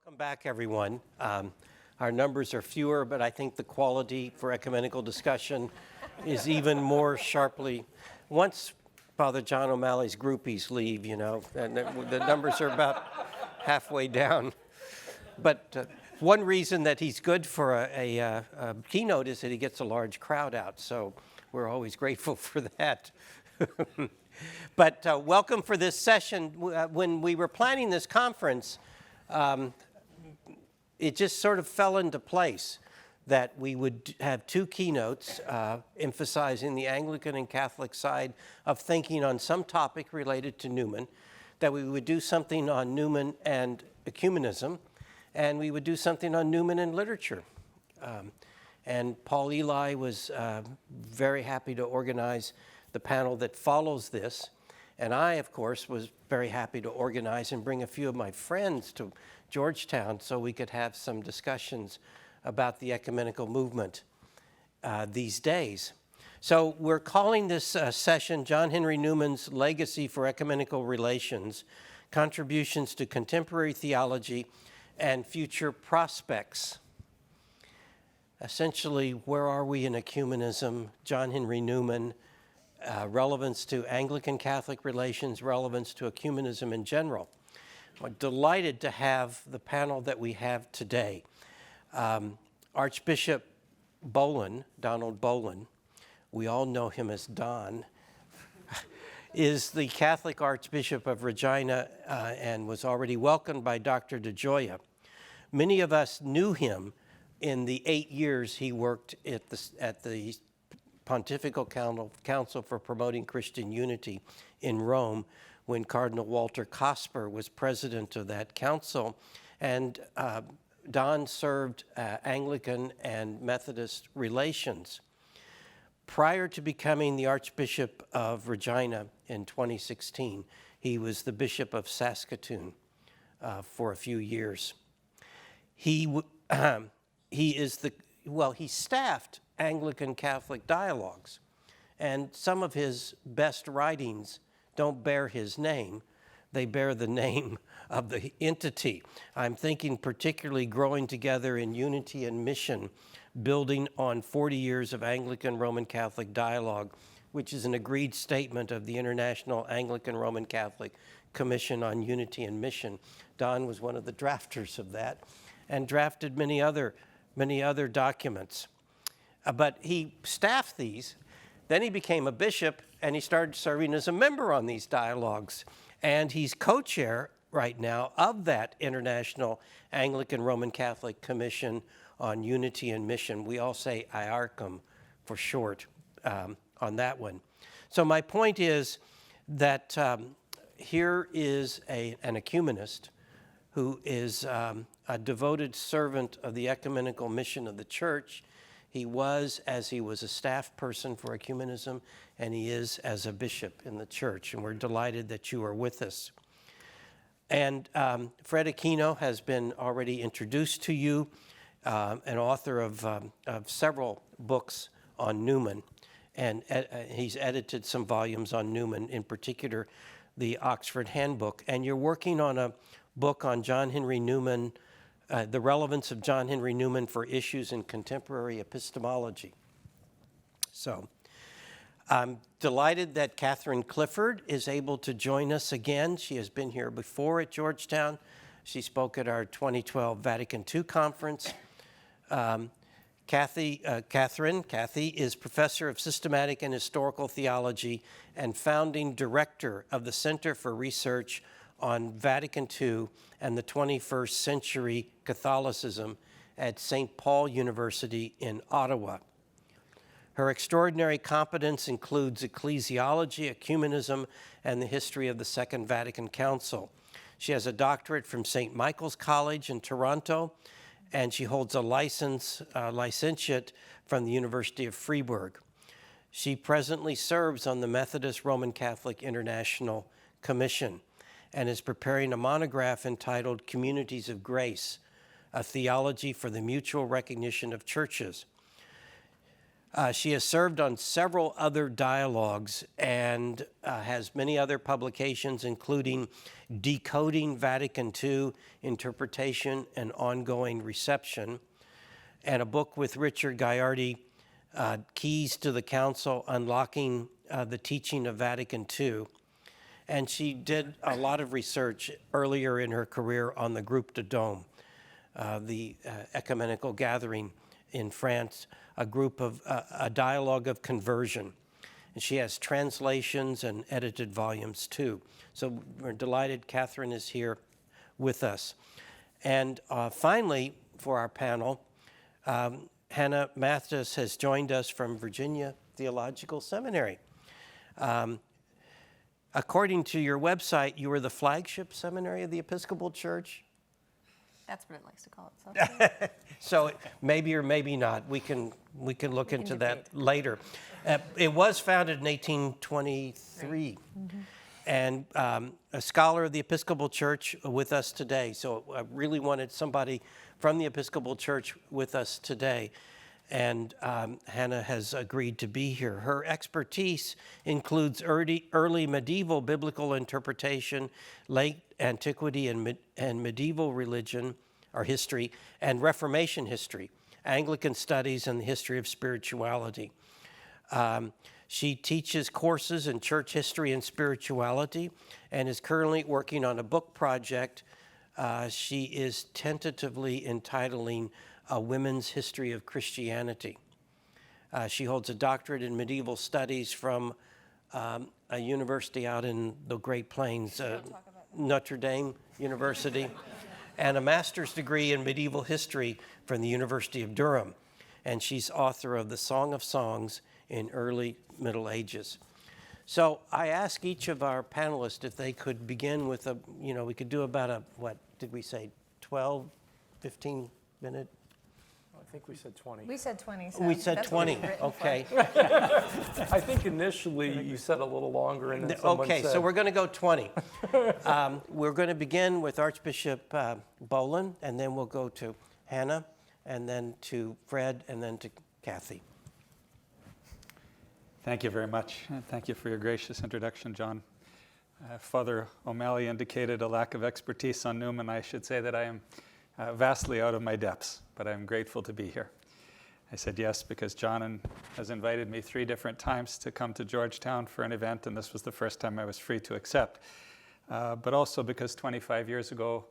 Welcome back, everyone. Our numbers are fewer, but I think the quality for ecumenical discussion is even more sharply. Once Father John O'Malley's groupies leave, you know, and the numbers are about halfway down. But one reason that he's good for a keynote is that he gets a large crowd out, so we're always grateful for that. But welcome for this session. When we were planning this conference, it just sort of fell into place that we would have two keynotes emphasizing the Anglican and Catholic side of thinking on some topic related to Newman, that we would do something on Newman and ecumenism, and we would do something on Newman and literature. And Paul Eli was very happy to organize the panel that follows this. And I, of course, was very happy to organize and bring a few of my friends to Georgetown so we could have some discussions about the ecumenical movement these days. So we're calling this session John Henry Newman's Legacy for Ecumenical Relations, Contributions to Contemporary Theology and Future Prospects. Essentially, where are we in ecumenism? John Henry Newman, relevance to Anglican-Catholic relations, relevance to ecumenism in general. I'm delighted to have the panel that we have today. Archbishop Bolen, Donald Bolen, we all know him as Don, is the Catholic Archbishop of Regina and was already welcomed by Dr. DeGioia. Many of us knew him in the 8 years he worked at the Pontifical Council for Promoting Christian Unity in Rome, when Cardinal Walter Cosper was president of that council. And Don served Anglican and Methodist relations. Prior to becoming the Archbishop of Regina in 2016, he was the Bishop of Saskatoon for a few years. He staffed Anglican Catholic dialogues, and some of his best writings don't bear his name, they bear the name of the entity. I'm thinking particularly Growing Together in Unity and Mission, building on 40 years of Anglican Roman Catholic dialogue, which is an agreed statement of the International Anglican Roman Catholic Commission on Unity and Mission. Don was one of the drafters of that and drafted many other documents. But he staffed these. Then he became a bishop, and he started serving as a member on these dialogues. And he's co-chair right now of that International Anglican Roman Catholic Commission on Unity and Mission. We all say IARCM for short on that one. So my point is that here is an ecumenist who is a devoted servant of the ecumenical mission of the Church. He was, as he was a staff person for ecumenism, and he is as a bishop in the Church, and we're delighted that you are with us. And Fred Aquino has been already introduced to you, an author of several books on Newman, and he's edited some volumes on Newman, in particular the Oxford Handbook. And you're working on a book on John Henry Newman, the relevance of John Henry Newman for issues in contemporary epistemology. So I'm delighted that Catherine Clifford is able to join us again. She has been here before at Georgetown. She spoke at our 2012 Vatican II conference. Kathy is professor of systematic and historical theology and founding director of the Center for Research on Vatican II and the 21st Century Catholicism at St. Paul University in Ottawa. Her extraordinary competence includes ecclesiology, ecumenism, and the history of the Second Vatican Council. She has a doctorate from St. Michael's College in Toronto, and she holds a licentiate from the University of Freiburg. She presently serves on the Methodist Roman Catholic International Commission and is preparing a monograph entitled Communities of Grace, a Theology for the Mutual Recognition of Churches. She has served on several other dialogues and has many other publications, including Decoding Vatican II, Interpretation and Ongoing Reception, and a book with Richard Gaillardi, Keys to the Council, Unlocking the Teaching of Vatican II. And she did a lot of research earlier in her career on the Groupe de Dôme, the ecumenical gathering in France, a dialogue of conversion. And she has translations and edited volumes too. So we're delighted Catherine is here with us. And finally, for our panel, Hannah Mathis has joined us from Virginia Theological Seminary. According to your website, you were the flagship seminary of the Episcopal Church? That's what it likes to call itself. So maybe or maybe not. We can look into that later. It was founded in 1823, and a scholar of the Episcopal Church with us today. So I really wanted somebody from the Episcopal Church with us today, and Hannah has agreed to be here. Her expertise includes early medieval biblical interpretation, late antiquity and medieval religion or history, and Reformation history, Anglican studies, and the history of spirituality. She teaches courses in church history and spirituality and is currently working on a book project she is tentatively entitling A Women's History of Christianity. She holds a doctorate in medieval studies from a university out in the Great Plains, Notre Dame University, and a master's degree in medieval history from the University of Durham. And she's author of The Song of Songs in Early Middle Ages. So I ask each of our panelists if they could begin with we could do about what did we say, 12, 15 minute? I think we said 20. We said 20. So we said that's 20, what okay. I think initially you said a little longer and then someone Okay, said... so we're going to go 20. We're going to begin with Archbishop Bolen, and then we'll go to Hannah, and then to Fred, and then to Kathy. Thank you very much. And thank you for your gracious introduction, John. Father O'Malley indicated a lack of expertise on Newman. I should say that I am vastly out of my depths, but I'm grateful to be here. I said yes because John has invited me 3 different times to come to Georgetown for an event, and this was the first time I was free to accept. But also because 25 years ago,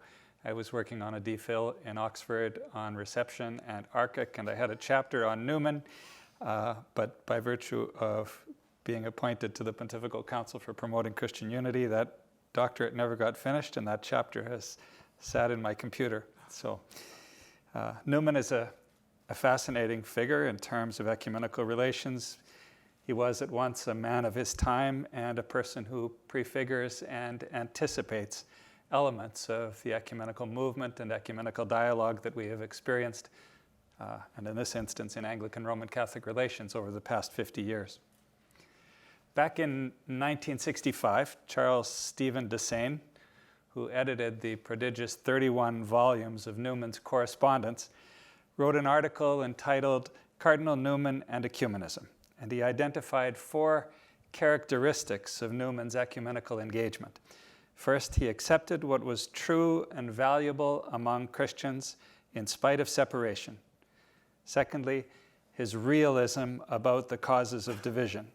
I was working on a DPhil in Oxford on reception and Archic, and I had a chapter on Newman, but by virtue of being appointed to the Pontifical Council for Promoting Christian Unity, that doctorate never got finished, and that chapter has sat in my computer. So Newman is a fascinating figure in terms of ecumenical relations. He was at once a man of his time and a person who prefigures and anticipates elements of the ecumenical movement and ecumenical dialogue that we have experienced, and in this instance in Anglican Roman Catholic relations over the past 50 years. Back in 1965, Charles Stephen Desain, who edited the prodigious 31 volumes of Newman's correspondence, wrote an article entitled Cardinal Newman and Ecumenism, and he identified 4 characteristics of Newman's ecumenical engagement. First, he accepted what was true and valuable among Christians in spite of separation. Secondly, his realism about the causes of division.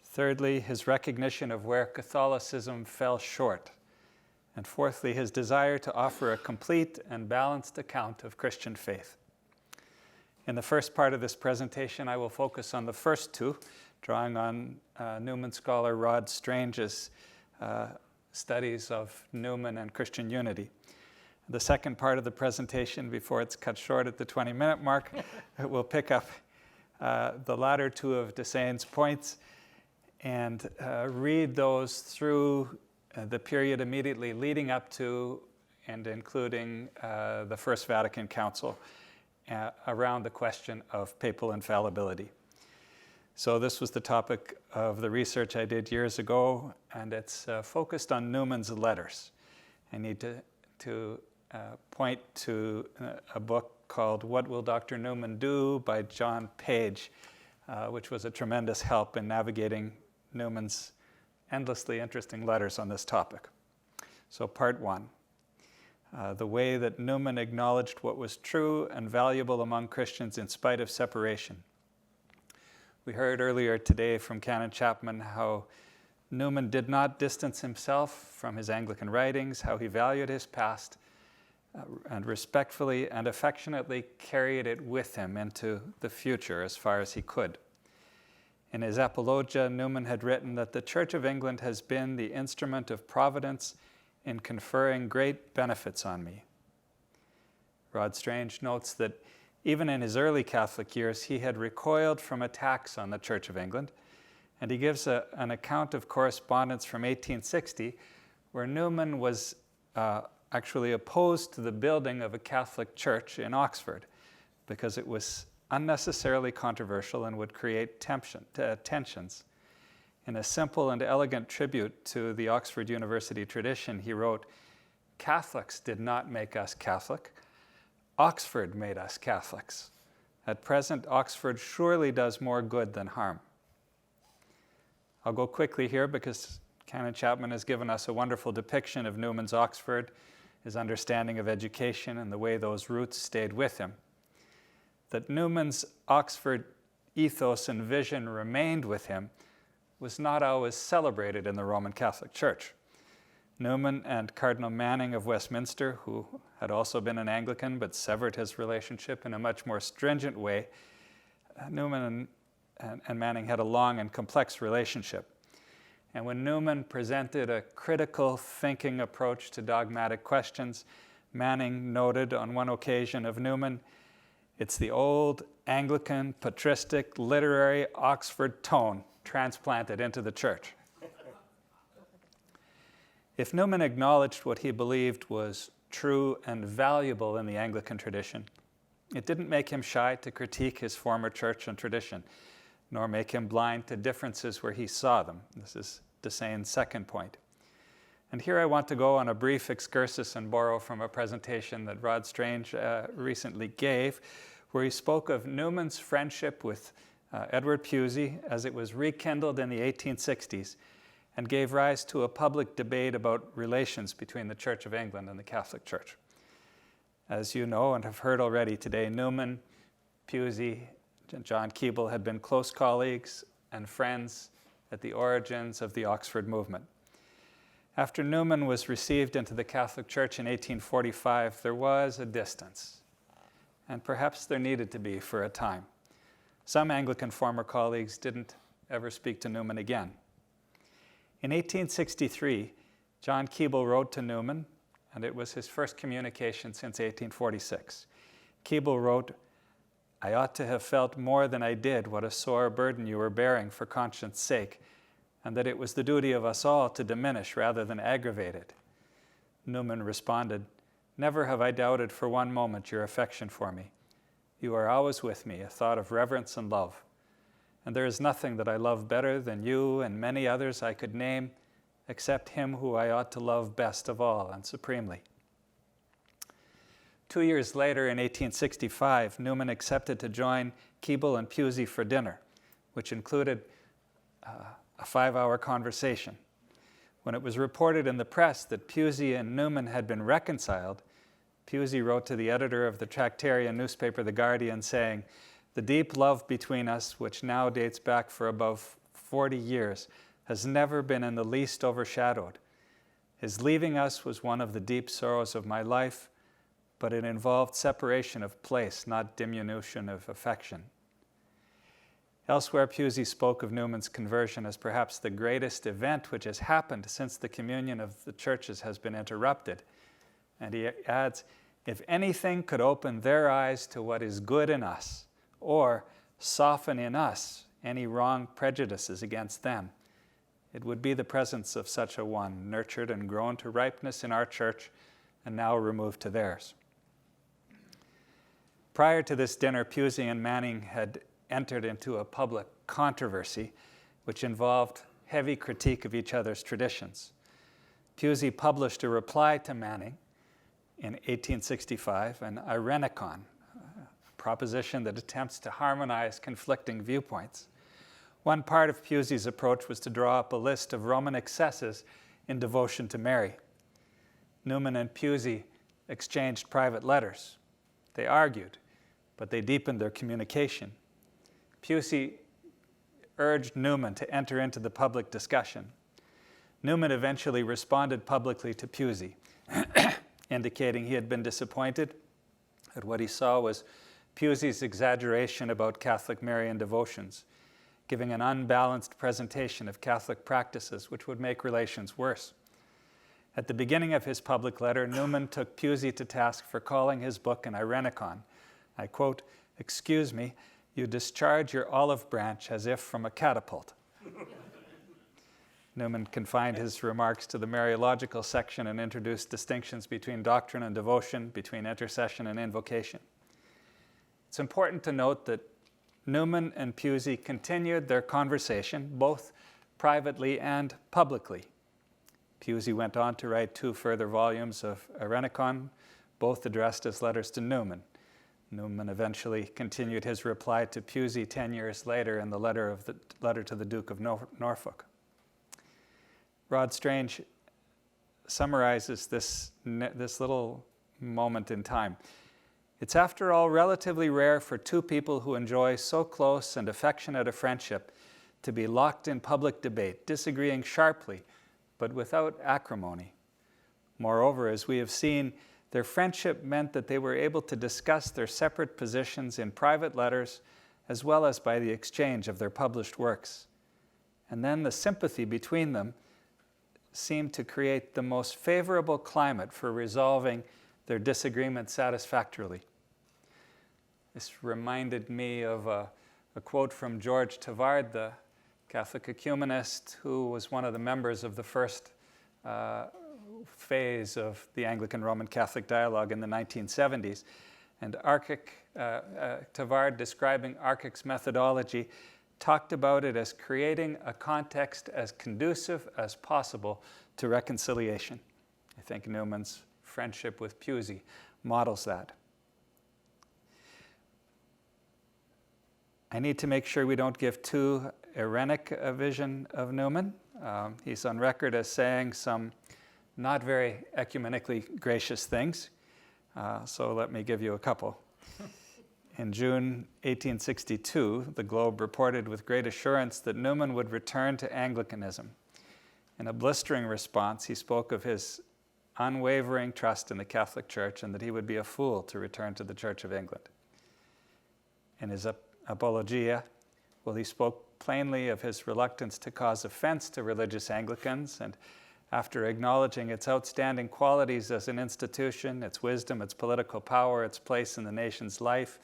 Thirdly, his recognition of where Catholicism fell short. And fourthly, his desire to offer a complete and balanced account of Christian faith. In the first part of this presentation, I will focus on the first 2, drawing on Newman scholar Rod Strange's studies of Newman and Christian unity. The second part of the presentation, before it's cut short at the 20-minute mark, will pick up the latter 2 of Desain's points and read those through the period immediately leading up to and including the First Vatican Council around the question of papal infallibility. So this was the topic of the research I did years ago, and it's focused on Newman's letters. I need to point to a book called What Will Dr. Newman Do by John Page, which was a tremendous help in navigating Newman's endlessly interesting letters on this topic. So part one, the way that Newman acknowledged what was true and valuable among Christians in spite of separation. We heard earlier today from Canon Chapman how Newman did not distance himself from his Anglican writings, how he valued his past, and respectfully and affectionately carried it with him into the future as far as he could. In his Apologia, Newman had written that the Church of England has been the instrument of providence in conferring great benefits on me. Rod Strange notes that even in his early Catholic years, he had recoiled from attacks on the Church of England, and he gives an account of correspondence from 1860 where Newman was actually opposed to the building of a Catholic church in Oxford because it was unnecessarily controversial and would create tensions. In a simple and elegant tribute to the Oxford University tradition, he wrote, "Catholics did not make us Catholic. Oxford made us Catholics. At present, Oxford surely does more good than harm." I'll go quickly here because Canon Chapman has given us a wonderful depiction of Newman's Oxford, his understanding of education, and the way those roots stayed with him. That Newman's Oxford ethos and vision remained with him was not always celebrated in the Roman Catholic Church. Newman and Cardinal Manning of Westminster, who had also been an Anglican but severed his relationship in a much more stringent way, Newman and Manning had a long and complex relationship. And when Newman presented a critical thinking approach to dogmatic questions, Manning noted on one occasion of Newman, "It's the old Anglican, patristic, literary Oxford tone transplanted into the church." If Newman acknowledged what he believed was true and valuable in the Anglican tradition, it didn't make him shy to critique his former church and tradition, nor make him blind to differences where he saw them. This is Desain's second point. And here I want to go on a brief excursus and borrow from a presentation that Rod Strange recently gave, where he spoke of Newman's friendship with Edward Pusey as it was rekindled in the 1860s and gave rise to a public debate about relations between the Church of England and the Catholic Church. As you know and have heard already today, Newman, Pusey, and John Keble had been close colleagues and friends at the origins of the Oxford movement. After Newman was received into the Catholic Church in 1845, there was a distance, and perhaps there needed to be for a time. Some Anglican former colleagues didn't ever speak to Newman again. In 1863, John Keble wrote to Newman, and it was his first communication since 1846. Keble wrote, "I ought to have felt more than I did what a sore burden you were bearing for conscience' sake, and that it was the duty of us all to diminish rather than aggravate it." Newman responded, "Never have I doubted for one moment your affection for me. You are always with me, a thought of reverence and love. And there is nothing that I love better than you and many others I could name, except him who I ought to love best of all and supremely." 2 years later, in 1865, Newman accepted to join Keble and Pusey for dinner, which included a 5-hour conversation. When it was reported in the press that Pusey and Newman had been reconciled, Pusey wrote to the editor of the Tractarian newspaper, The Guardian, saying, "The deep love between us, which now dates back for above 40 years, has never been in the least overshadowed. His leaving us was one of the deep sorrows of my life, but it involved separation of place, not diminution of affection." Elsewhere, Pusey spoke of Newman's conversion as perhaps the greatest event which has happened since the communion of the churches has been interrupted. And he adds, "If anything could open their eyes to what is good in us, or soften in us any wrong prejudices against them, it would be the presence of such a one, nurtured and grown to ripeness in our church, and now removed to theirs." Prior to this dinner, Pusey and Manning had entered into a public controversy which involved heavy critique of each other's traditions. Pusey published a reply to Manning in 1865, an Irenicon, proposition that attempts to harmonize conflicting viewpoints. One part of Pusey's approach was to draw up a list of Roman excesses in devotion to Mary. Newman and Pusey exchanged private letters. They argued, but they deepened their communication. Pusey urged Newman to enter into the public discussion. Newman eventually responded publicly to Pusey, indicating he had been disappointed at what he saw was Pusey's exaggeration about Catholic Marian devotions, giving an unbalanced presentation of Catholic practices which would make relations worse. At the beginning of his public letter, Newman took Pusey to task for calling his book an irenicon. I quote, "Excuse me, you discharge your olive branch as if from a catapult." Newman confined his remarks to the Mariological section and introduced distinctions between doctrine and devotion, between intercession and invocation. It's important to note that Newman and Pusey continued their conversation, both privately and publicly. Pusey went on to write 2 further volumes of Irenicon, both addressed as letters to Newman. Newman eventually continued his reply to Pusey 10 years later in the letter to the Duke of Norfolk. Rod Strange summarizes this little moment in time. It's after all relatively rare for 2 people who enjoy so close and affectionate a friendship to be locked in public debate, disagreeing sharply, but without acrimony. Moreover, as we have seen, their friendship meant that they were able to discuss their separate positions in private letters as well as by the exchange of their published works. And then the sympathy between them seemed to create the most favorable climate for resolving their disagreement satisfactorily. This reminded me of a quote from George Tavard, the Catholic ecumenist who was one of the members of the first phase of the Anglican Roman Catholic dialogue in the 1970s. And Tavard, describing Archic's methodology, talked about it as creating a context as conducive as possible to reconciliation. I think Newman's friendship with Pusey models that. I need to make sure we don't give too irenic a vision of Newman. He's on record as saying some not very ecumenically gracious things, so let me give you a couple. In June 1862, the Globe reported with great assurance that Newman would return to Anglicanism. In a blistering response, he spoke of his unwavering trust in the Catholic Church and that he would be a fool to return to the Church of England. In his Apologia, he spoke plainly of his reluctance to cause offense to religious Anglicans, and after acknowledging its outstanding qualities as an institution, its wisdom, its political power, its place in the nation's life,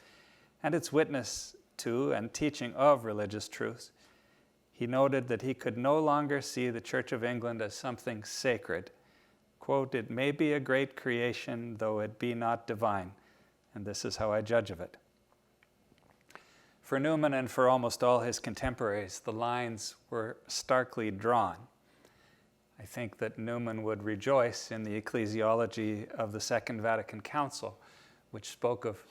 and its witness to and teaching of religious truths, he noted that he could no longer see the Church of England as something sacred. Quote, "It may be a great creation, though it be not divine, and this is how I judge of it." For Newman and for almost all his contemporaries, the lines were starkly drawn. I think that Newman would rejoice in the ecclesiology of the Second Vatican Council, which spoke of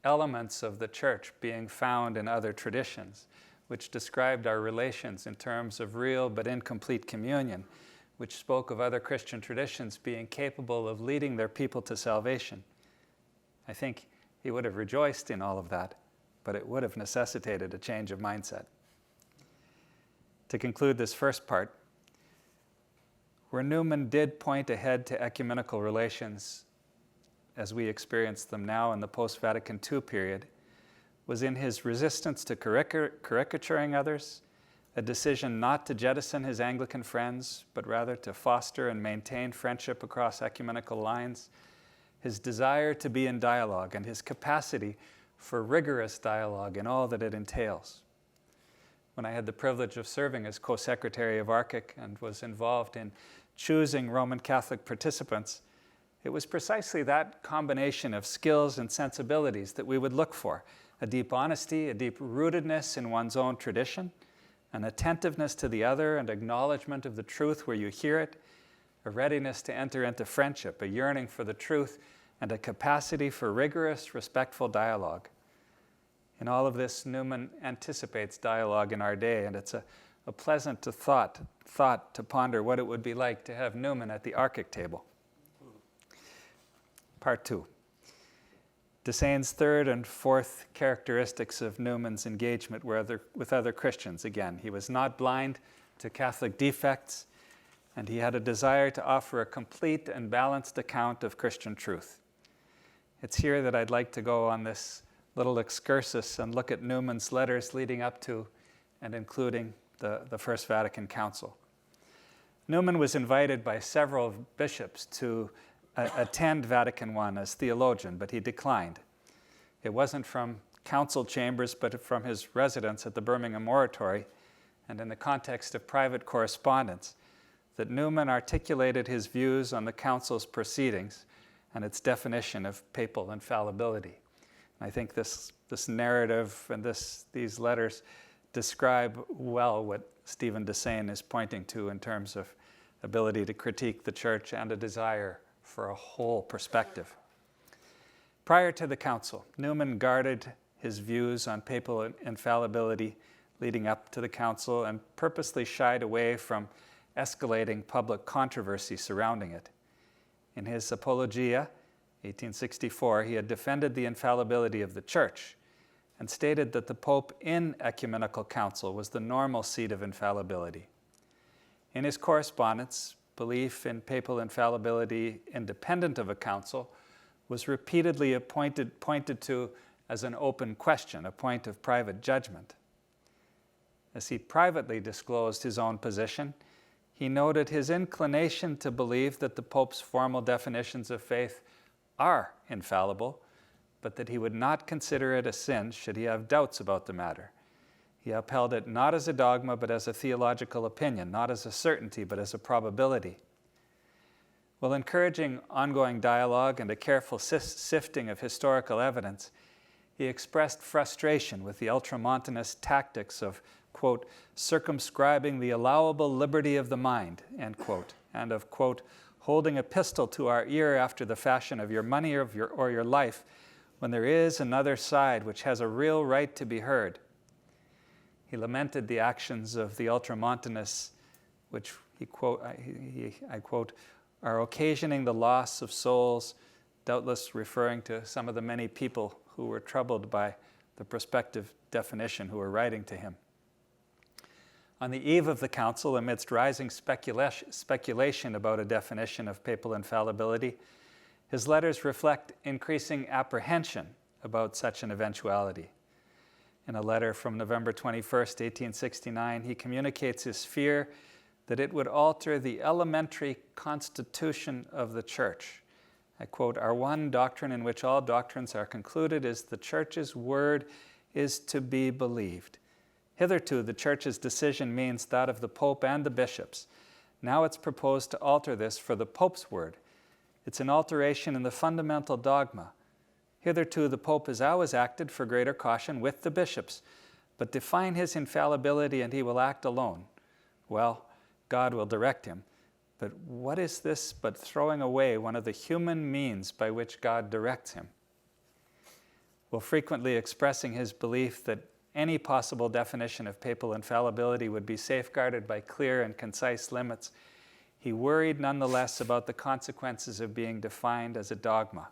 elements of the Church being found in other traditions, which described our relations in terms of real but incomplete communion, which spoke of other Christian traditions being capable of leading their people to salvation. I think he would have rejoiced in all of that, but it would have necessitated a change of mindset. To conclude this first part, where Newman did point ahead to ecumenical relations as we experience them now in the post-Vatican II period, was in his resistance to caricaturing others, a decision not to jettison his Anglican friends, but rather to foster and maintain friendship across ecumenical lines, his desire to be in dialogue, and his capacity for rigorous dialogue in all that it entails. When I had the privilege of serving as co-secretary of Archic and was involved in choosing Roman Catholic participants, it was precisely that combination of skills and sensibilities that we would look for: a deep honesty, a deep rootedness in one's own tradition, an attentiveness to the other and acknowledgement of the truth where you hear it, a readiness to enter into friendship, a yearning for the truth, and a capacity for rigorous, respectful dialogue. In all of this, Newman anticipates dialogue in our day, and it's a pleasant thought to ponder what it would be like to have Newman at the Archic table. Part 2. Desain's third and fourth characteristics of Newman's engagement with other Christians. Again, he was not blind to Catholic defects, and he had a desire to offer a complete and balanced account of Christian truth. It's here that I'd like to go on this little excursus and look at Newman's letters leading up to and including the First Vatican Council. Newman was invited by several bishops to attend Vatican I as theologian, but he declined. It wasn't from council chambers, but from his residence at the Birmingham Oratory, and in the context of private correspondence, that Newman articulated his views on the council's proceedings and its definition of papal infallibility. And I think this narrative and these letters describe well what Stephen Desain is pointing to in terms of ability to critique the church and a desire for a whole perspective. Prior to the council, Newman guarded his views on papal infallibility leading up to the council and purposely shied away from escalating public controversy surrounding it. In his Apologia, 1864, he had defended the infallibility of the church and stated that the Pope in ecumenical council was the normal seat of infallibility. In his correspondence, belief in papal infallibility independent of a council was repeatedly pointed to as an open question, a point of private judgment. As he privately disclosed his own position, he noted his inclination to believe that the Pope's formal definitions of faith are infallible, but that he would not consider it a sin should he have doubts about the matter. He upheld it not as a dogma, but as a theological opinion, not as a certainty, but as a probability. While encouraging ongoing dialogue and a careful sifting of historical evidence, he expressed frustration with the ultramontanist tactics of, quote, circumscribing the allowable liberty of the mind, end quote, and of, quote, holding a pistol to our ear after the fashion of your money or your life, when there is another side which has a real right to be heard. He lamented the actions of the ultramontanists, which I quote, are occasioning the loss of souls, doubtless referring to some of the many people who were troubled by the prospective definition who were writing to him. On the eve of the council, amidst rising speculation about a definition of papal infallibility, his letters reflect increasing apprehension about such an eventuality. In a letter from November 21st, 1869, he communicates his fear that it would alter the elementary constitution of the Church. I quote, "Our one doctrine in which all doctrines are concluded is the Church's word is to be believed. Hitherto, the Church's decision means that of the Pope and the bishops. Now it's proposed to alter this for the Pope's word. It's an alteration in the fundamental dogma. Hitherto, the Pope has always acted for greater caution with the bishops, but define his infallibility and he will act alone. Well, God will direct him. But what is this but throwing away one of the human means by which God directs him?" While frequently expressing his belief that any possible definition of papal infallibility would be safeguarded by clear and concise limits, he worried nonetheless about the consequences of being defined as a dogma.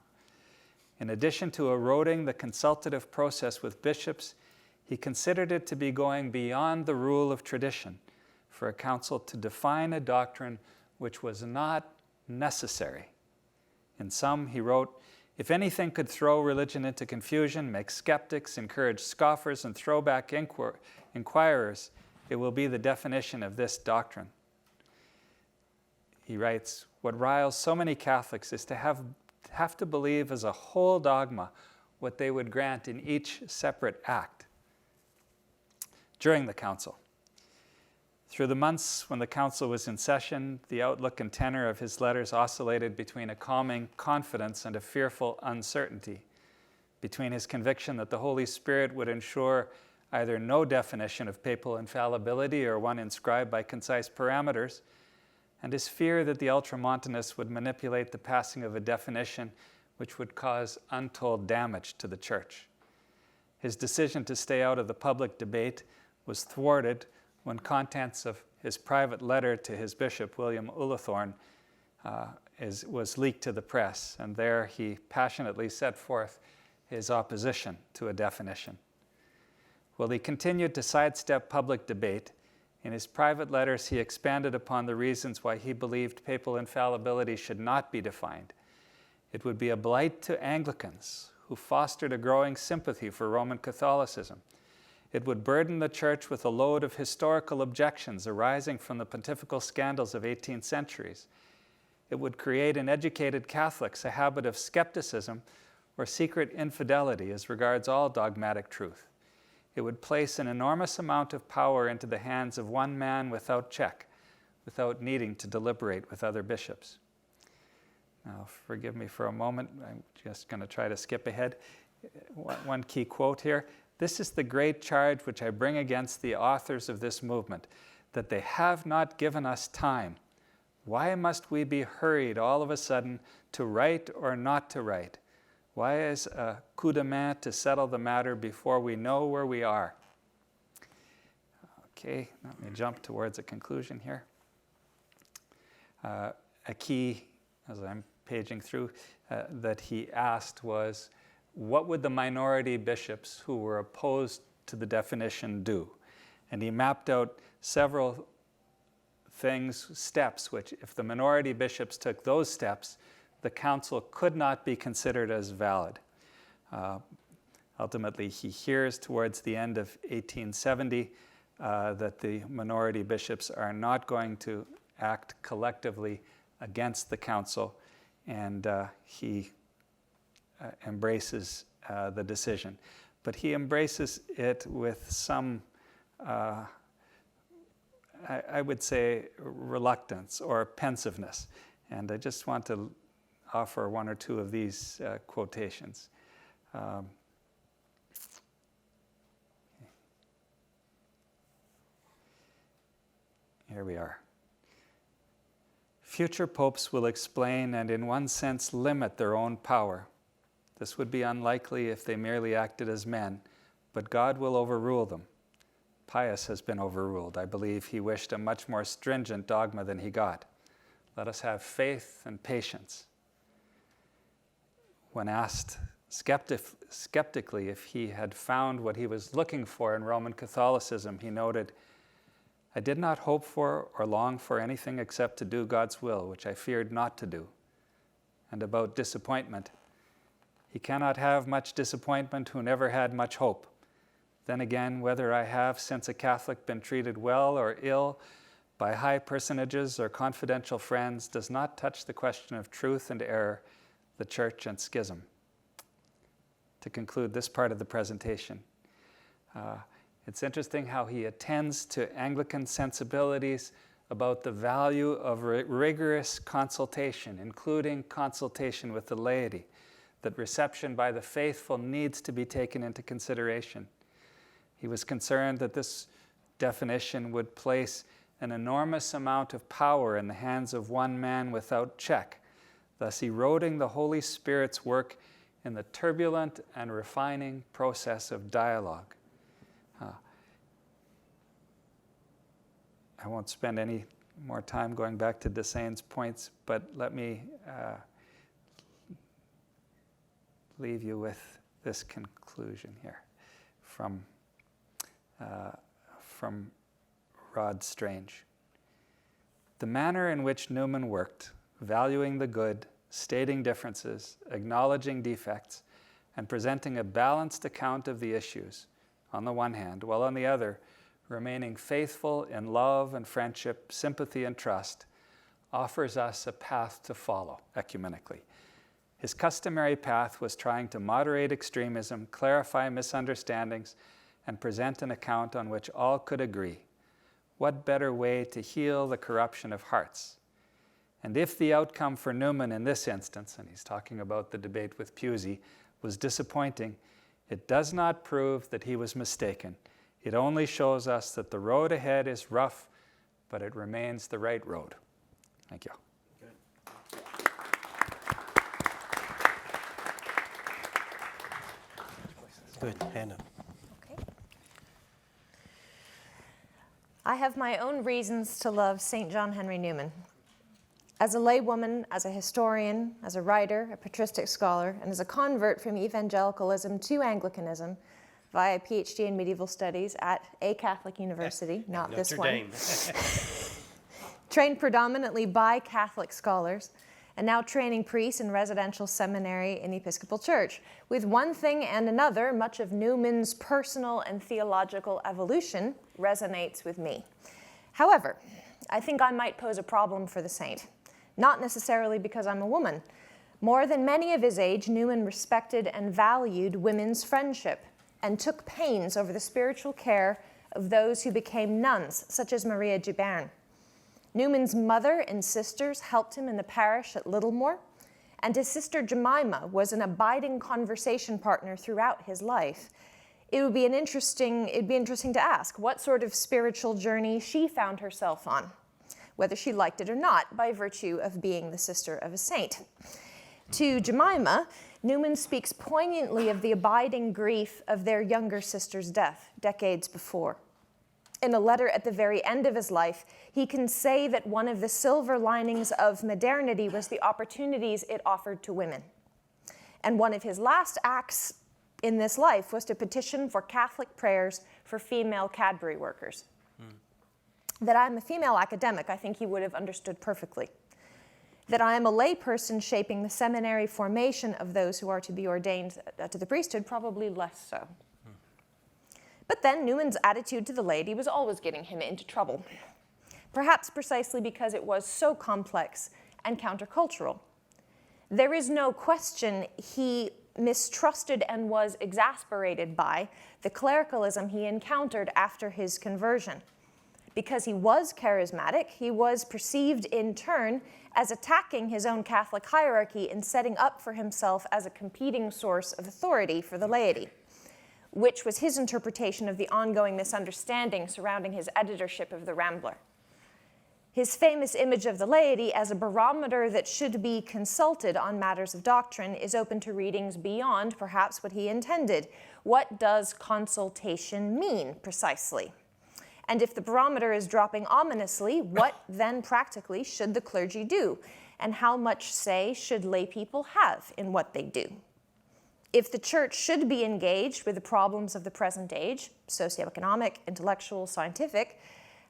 In addition to eroding the consultative process with bishops, he considered it to be going beyond the rule of tradition for a council to define a doctrine which was not necessary. In sum, he wrote, "If anything could throw religion into confusion, make skeptics, encourage scoffers, and throw back inquirers, it will be the definition of this doctrine." He writes, "What riles so many Catholics is to have to believe as a whole dogma what they would grant in each separate act." During the council, through the months when the council was in session, the outlook and tenor of his letters oscillated between a calming confidence and a fearful uncertainty, between his conviction that the Holy Spirit would ensure either no definition of papal infallibility or one inscribed by concise parameters, and his fear that the ultramontanists would manipulate the passing of a definition which would cause untold damage to the Church. His decision to stay out of the public debate was thwarted when contents of his private letter to his bishop, William Ullathorne, was leaked to the press, and there he passionately set forth his opposition to a definition. While he continued to sidestep public debate, in his private letters he expanded upon the reasons why he believed papal infallibility should not be defined. It would be a blight to Anglicans, who fostered a growing sympathy for Roman Catholicism. It would burden the Church with a load of historical objections arising from the pontifical scandals of 18 centuries. It would create in educated Catholics a habit of skepticism or secret infidelity as regards all dogmatic truth. It would place an enormous amount of power into the hands of one man without check, without needing to deliberate with other bishops. Now, forgive me for a moment. I'm just going to try to skip ahead. One key quote here. This is the great charge which I bring against the authors of this movement, that they have not given us time. Why must we be hurried all of a sudden to write or not to write? Why is a coup de main to settle the matter before we know where we are? Okay, let me jump towards a conclusion here. A key, as I'm paging through, that he asked was, what would the minority bishops who were opposed to the definition do? And he mapped out several steps, which if the minority bishops took those steps, the council could not be considered as valid. Ultimately, he hears towards the end of 1870 that the minority bishops are not going to act collectively against the council, and he embraces the decision. But he embraces it with some, I would say, reluctance or pensiveness. And I just want to offer one or two of these quotations. Here we are. Future popes will explain and in one sense limit their own power. This would be unlikely if they merely acted as men, but God will overrule them. Pius has been overruled. I believe he wished a much more stringent dogma than he got. Let us have faith and patience. When asked skeptically if he had found what he was looking for in Roman Catholicism, he noted, I did not hope for or long for anything except to do God's will, which I feared not to do. And about disappointment, he cannot have much disappointment who never had much hope. Then again, whether I have, since a Catholic, been treated well or ill by high personages or confidential friends does not touch the question of truth and error, the Church and schism. To conclude this part of the presentation, it's interesting how he attends to Anglican sensibilities about the value of rigorous consultation, including consultation with the laity, that reception by the faithful needs to be taken into consideration. He was concerned that this definition would place an enormous amount of power in the hands of one man without check, thus eroding the Holy Spirit's work in the turbulent and refining process of dialogue. I won't spend any more time going back to Desain's points, but let me leave you with this conclusion here from Rod Strange. The manner in which Newman worked, valuing the good, stating differences, acknowledging defects, and presenting a balanced account of the issues, on the one hand, while on the other, remaining faithful in love and friendship, sympathy and trust, offers us a path to follow ecumenically. His customary path was trying to moderate extremism, clarify misunderstandings, and present an account on which all could agree. What better way to heal the corruption of hearts? And if the outcome for Newman in this instance, and he's talking about the debate with Pusey, was disappointing, it does not prove that he was mistaken. It only shows us that the road ahead is rough, but it remains the right road. Thank you. Good, Hannah. Okay. I have my own reasons to love St. John Henry Newman. As a laywoman, as a historian, as a writer, a patristic scholar, and as a convert from evangelicalism to Anglicanism via a PhD in medieval studies at a Catholic university, not this one. Notre Dame. Trained predominantly by Catholic scholars, and now training priests in residential seminary in the Episcopal Church. With one thing and another, much of Newman's personal and theological evolution resonates with me. However, I think I might pose a problem for the saint, not necessarily because I'm a woman. More than many of his age, Newman respected and valued women's friendship and took pains over the spiritual care of those who became nuns, such as Maria Giberne. Newman's mother and sisters helped him in the parish at Littlemore, and his sister Jemima was an abiding conversation partner throughout his life. It'd be interesting to ask what sort of spiritual journey she found herself on, whether she liked it or not, by virtue of being the sister of a saint. To Jemima, Newman speaks poignantly of the abiding grief of their younger sister's death decades before. In a letter at the very end of his life, he can say that one of the silver linings of modernity was the opportunities it offered to women. And one of his last acts in this life was to petition for Catholic prayers for female Cadbury workers. That I'm a female academic, I think he would have understood perfectly. That I am a layperson shaping the seminary formation of those who are to be ordained to the priesthood, probably less so. But then Newman's attitude to the laity was always getting him into trouble, perhaps precisely because it was so complex and countercultural. There is no question he mistrusted and was exasperated by the clericalism he encountered after his conversion. Because he was charismatic, he was perceived in turn as attacking his own Catholic hierarchy and setting up for himself as a competing source of authority for the laity, which was his interpretation of the ongoing misunderstanding surrounding his editorship of the Rambler. His famous image of the laity as a barometer that should be consulted on matters of doctrine is open to readings beyond perhaps what he intended. What does consultation mean precisely? And if the barometer is dropping ominously, what then practically should the clergy do? And how much say should lay people have in what they do? If the church should be engaged with the problems of the present age, socioeconomic, intellectual, scientific,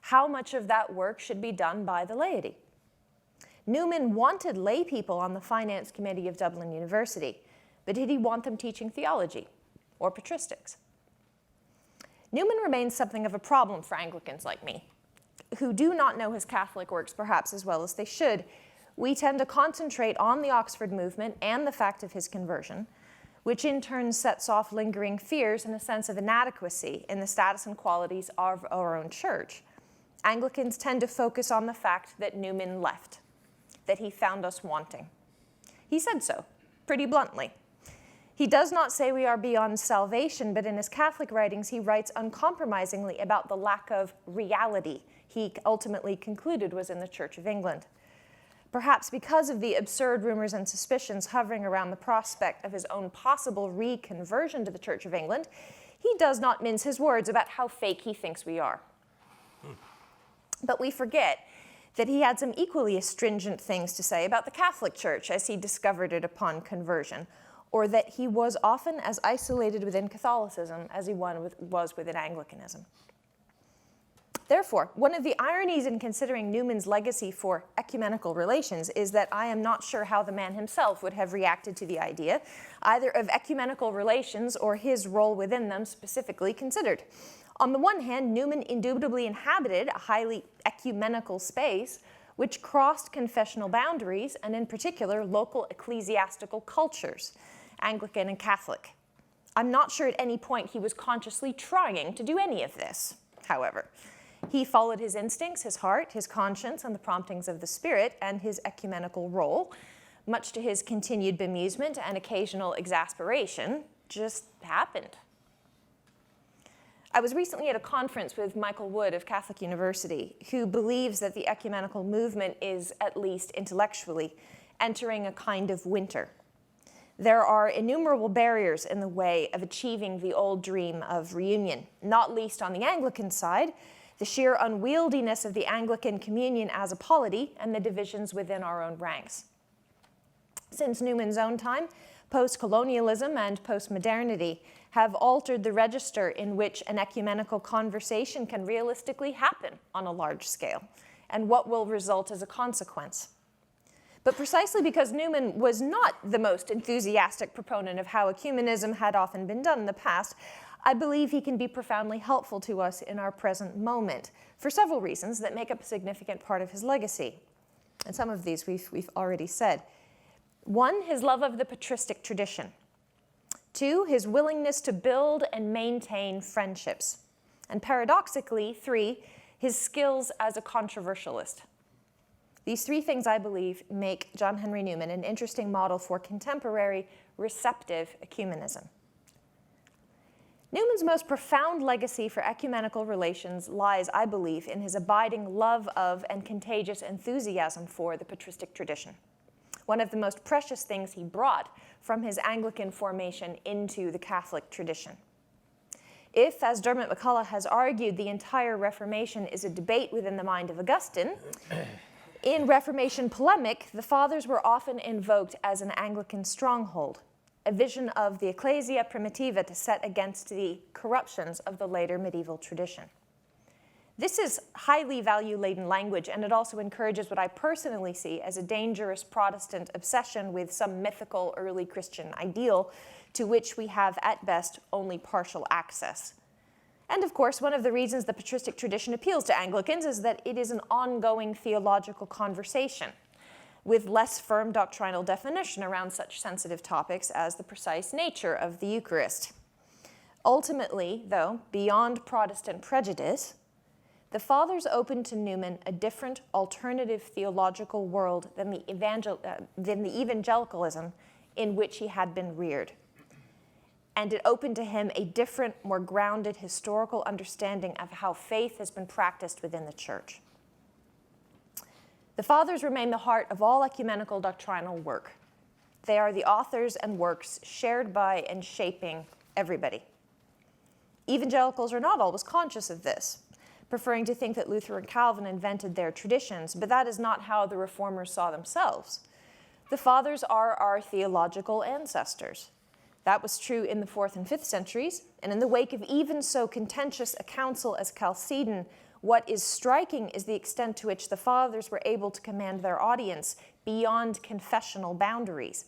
how much of that work should be done by the laity? Newman wanted lay people on the finance committee of Dublin University, but did he want them teaching theology or patristics? Newman remains something of a problem for Anglicans like me, who do not know his Catholic works perhaps as well as they should. We tend to concentrate on the Oxford movement and the fact of his conversion, which in turn sets off lingering fears and a sense of inadequacy in the status and qualities of our own church. Anglicans tend to focus on the fact that Newman left, that he found us wanting. He said so, pretty bluntly. He does not say we are beyond salvation, but in his Catholic writings, he writes uncompromisingly about the lack of reality he ultimately concluded was in the Church of England. Perhaps because of the absurd rumors and suspicions hovering around the prospect of his own possible reconversion to the Church of England, he does not mince his words about how fake he thinks we are. But we forget that he had some equally astringent things to say about the Catholic Church as he discovered it upon conversion, or that he was often as isolated within Catholicism as he was within Anglicanism. Therefore, one of the ironies in considering Newman's legacy for ecumenical relations is that I am not sure how the man himself would have reacted to the idea, either of ecumenical relations or his role within them specifically considered. On the one hand, Newman indubitably inhabited a highly ecumenical space which crossed confessional boundaries and in particular local ecclesiastical cultures, Anglican and Catholic. I'm not sure at any point he was consciously trying to do any of this, however. He followed his instincts, his heart, his conscience, and the promptings of the Spirit, and his ecumenical role, much to his continued bemusement and occasional exasperation, just happened. I was recently at a conference with Michael Wood of Catholic University, who believes that the ecumenical movement is, at least intellectually, entering a kind of winter. There are innumerable barriers in the way of achieving the old dream of reunion, not least on the Anglican side, the sheer unwieldiness of the Anglican communion as a polity and the divisions within our own ranks. Since Newman's own time, post-colonialism and post-modernity have altered the register in which an ecumenical conversation can realistically happen on a large scale, and what will result as a consequence. But precisely because Newman was not the most enthusiastic proponent of how ecumenism had often been done in the past, I believe he can be profoundly helpful to us in our present moment for several reasons that make up a significant part of his legacy. And some of these we've already said. 1, his love of the patristic tradition. 2, his willingness to build and maintain friendships. And paradoxically, 3, his skills as a controversialist. These 3 things, I believe, make John Henry Newman an interesting model for contemporary, receptive ecumenism. Newman's most profound legacy for ecumenical relations lies, I believe, in his abiding love of and contagious enthusiasm for the patristic tradition, one of the most precious things he brought from his Anglican formation into the Catholic tradition. If, as Dermot McCullough has argued, the entire Reformation is a debate within the mind of Augustine, in Reformation polemic, the Fathers were often invoked as an Anglican stronghold, a vision of the Ecclesia Primitiva to set against the corruptions of the later medieval tradition. This is highly value-laden language, and it also encourages what I personally see as a dangerous Protestant obsession with some mythical early Christian ideal to which we have, at best, only partial access. And of course, one of the reasons the patristic tradition appeals to Anglicans is that it is an ongoing theological conversation with less firm doctrinal definition around such sensitive topics as the precise nature of the Eucharist. Ultimately, though, beyond Protestant prejudice, the Fathers opened to Newman a different alternative theological world than the evangelicalism in which he had been reared. And it opened to him a different, more grounded historical understanding of how faith has been practiced within the Church. The Fathers remain the heart of all ecumenical doctrinal work. They are the authors and works shared by and shaping everybody. Evangelicals are not always conscious of this, preferring to think that Luther and Calvin invented their traditions, but that is not how the Reformers saw themselves. The Fathers are our theological ancestors. That was true in the 4th and 5th centuries, and in the wake of even so contentious a council as Chalcedon, what is striking is the extent to which the Fathers were able to command their audience beyond confessional boundaries.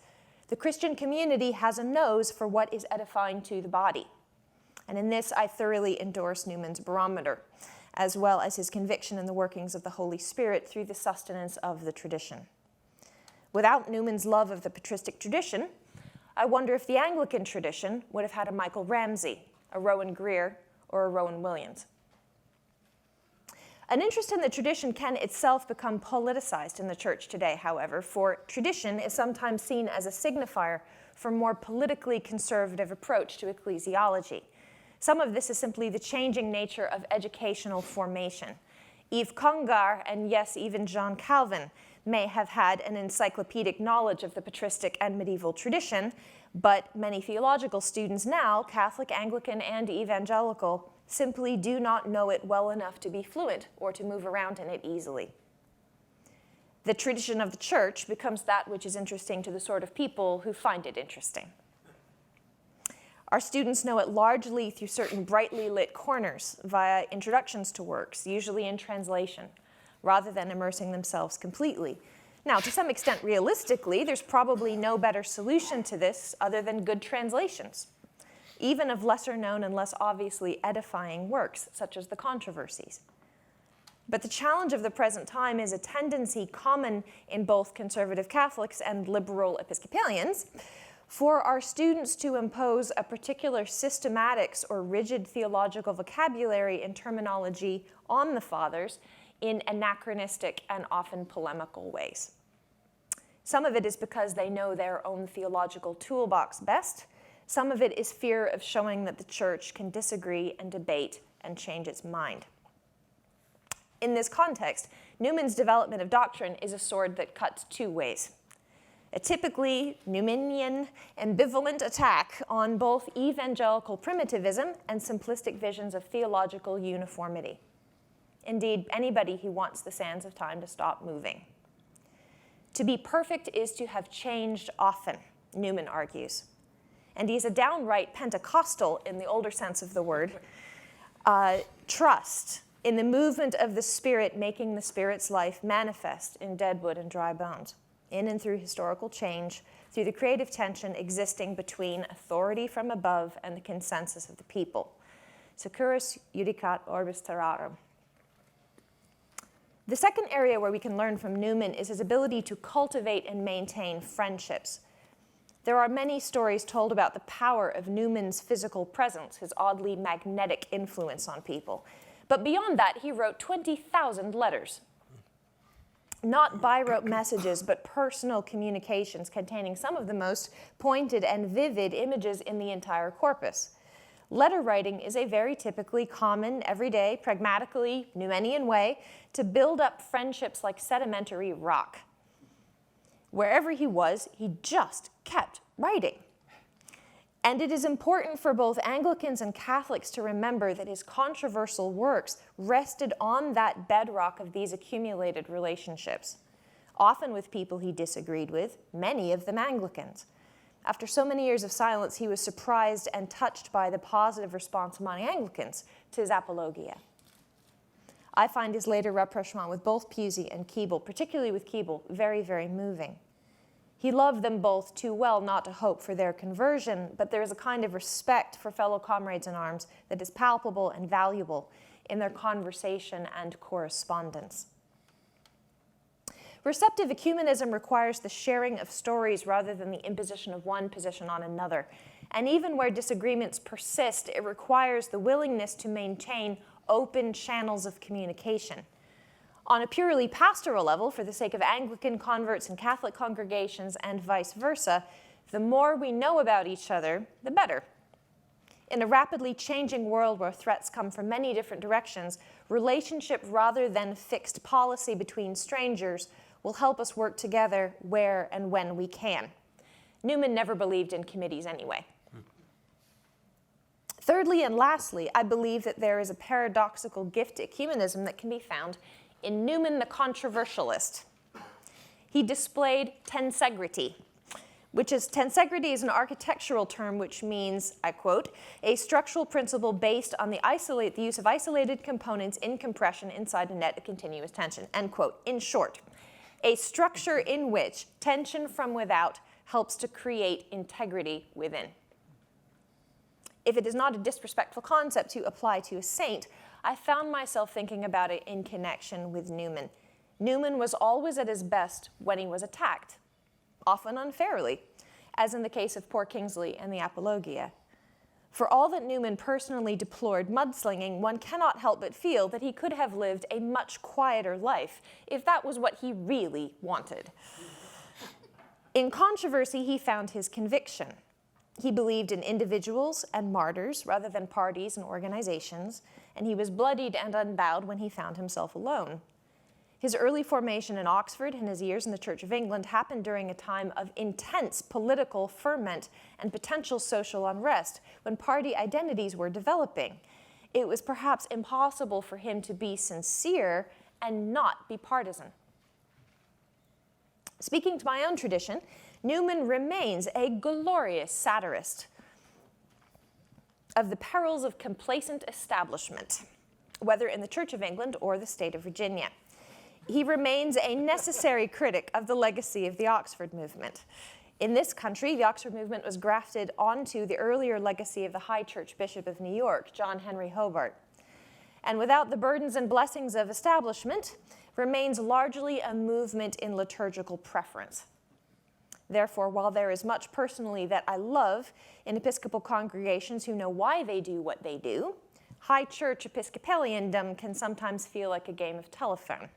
The Christian community has a nose for what is edifying to the body. And in this, I thoroughly endorse Newman's barometer, as well as his conviction in the workings of the Holy Spirit through the sustenance of the tradition. Without Newman's love of the patristic tradition, I wonder if the Anglican tradition would have had a Michael Ramsey, a Rowan Greer, or a Rowan Williams. An interest in the tradition can itself become politicized in the Church today, however, for tradition is sometimes seen as a signifier for a more politically conservative approach to ecclesiology. Some of this is simply the changing nature of educational formation. Yves Congar, and yes, even John Calvin, may have had an encyclopedic knowledge of the patristic and medieval tradition, but many theological students now, Catholic, Anglican, and evangelical, simply do not know it well enough to be fluent or to move around in it easily. The tradition of the Church becomes that which is interesting to the sort of people who find it interesting. Our students know it largely through certain brightly lit corners via introductions to works, usually in translation, rather than immersing themselves completely. Now, to some extent, realistically, there's probably no better solution to this other than good translations, even of lesser known and less obviously edifying works, such as the controversies. But the challenge of the present time is a tendency common in both conservative Catholics and liberal Episcopalians for our students to impose a particular systematics or rigid theological vocabulary and terminology on the Fathers in anachronistic and often polemical ways. Some of it is because they know their own theological toolbox best. Some of it is fear of showing that the Church can disagree and debate and change its mind. In this context, Newman's development of doctrine is a sword that cuts two ways. a typically Newmanian ambivalent attack on both evangelical primitivism and simplistic visions of theological uniformity. Indeed, anybody who wants the sands of time to stop moving. To be perfect is to have changed often, Newman argues. And he's a downright Pentecostal, in the older sense of the word, trust in the movement of the Spirit making the Spirit's life manifest in dead wood and dry bones, in and through historical change, through the creative tension existing between authority from above and the consensus of the people. Securus judicat orbis terrarum. The second area where we can learn from Newman is his ability to cultivate and maintain friendships. There are many stories told about the power of Newman's physical presence, his oddly magnetic influence on people. But beyond that, he wrote 20,000 letters. Not by-rote messages, but personal communications containing some of the most pointed and vivid images in the entire corpus. Letter writing is a very typically common, everyday, pragmatically Newmanian way to build up friendships like sedimentary rock. Wherever he was, he just kept writing. And it is important for both Anglicans and Catholics to remember that his controversial works rested on that bedrock of these accumulated relationships, often with people he disagreed with, many of them Anglicans. After so many years of silence, he was surprised and touched by the positive response among Anglicans to his apologia. I find his later rapprochement with both Pusey and Keble, particularly with Keble, very, very moving. He loved them both too well not to hope for their conversion, but there is a kind of respect for fellow comrades in arms that is palpable and valuable in their conversation and correspondence. Receptive ecumenism requires the sharing of stories rather than the imposition of one position on another. And even where disagreements persist, it requires the willingness to maintain open channels of communication. On a purely pastoral level, for the sake of Anglican converts and Catholic congregations and vice versa, the more we know about each other, the better. In a rapidly changing world where threats come from many different directions, relationship rather than fixed policy between strangers will help us work together where and when we can. Newman never believed in committees anyway. Thirdly and lastly, I believe that there is a paradoxical gift to ecumenism that can be found in Newman the controversialist. He displayed tensegrity, tensegrity is an architectural term which means, I quote, a structural principle based on the use of isolated components in compression inside a net of continuous tension, end quote. In short, a structure in which tension from without helps to create integrity within. If it is not a disrespectful concept to apply to a saint, I found myself thinking about it in connection with Newman. Newman was always at his best when he was attacked, often unfairly, as in the case of poor Kingsley and the Apologia. For all that Newman personally deplored mudslinging, one cannot help but feel that he could have lived a much quieter life if that was what he really wanted. In controversy, he found his conviction. He believed in individuals and martyrs rather than parties and organizations, and he was bloodied and unbowed when he found himself alone. His early formation in Oxford and his years in the Church of England happened during a time of intense political ferment and potential social unrest when party identities were developing. It was perhaps impossible for him to be sincere and not be partisan. Speaking to my own tradition, Newman remains a glorious satirist of the perils of complacent establishment, whether in the Church of England or the state of Virginia. He remains a necessary critic of the legacy of the Oxford movement. In this country, the Oxford movement was grafted onto the earlier legacy of the High Church Bishop of New York, John Henry Hobart. And without the burdens and blessings of establishment, remains largely a movement in liturgical preference. Therefore, while there is much personally that I love in Episcopal congregations who know why they do what they do, High Church Episcopaliandom can sometimes feel like a game of telephone.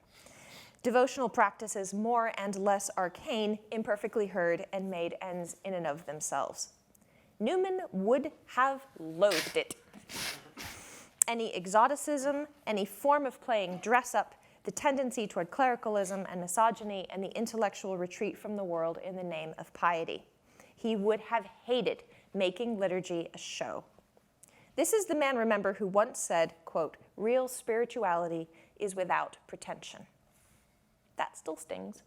Devotional practices more and less arcane, imperfectly heard, and made ends in and of themselves. Newman would have loathed it. Any exoticism, any form of playing dress-up the tendency toward clericalism and misogyny, and the intellectual retreat from the world in the name of piety. He would have hated making liturgy a show. This is the man, remember, who once said, quote, "Real spirituality is without pretension." That still stings.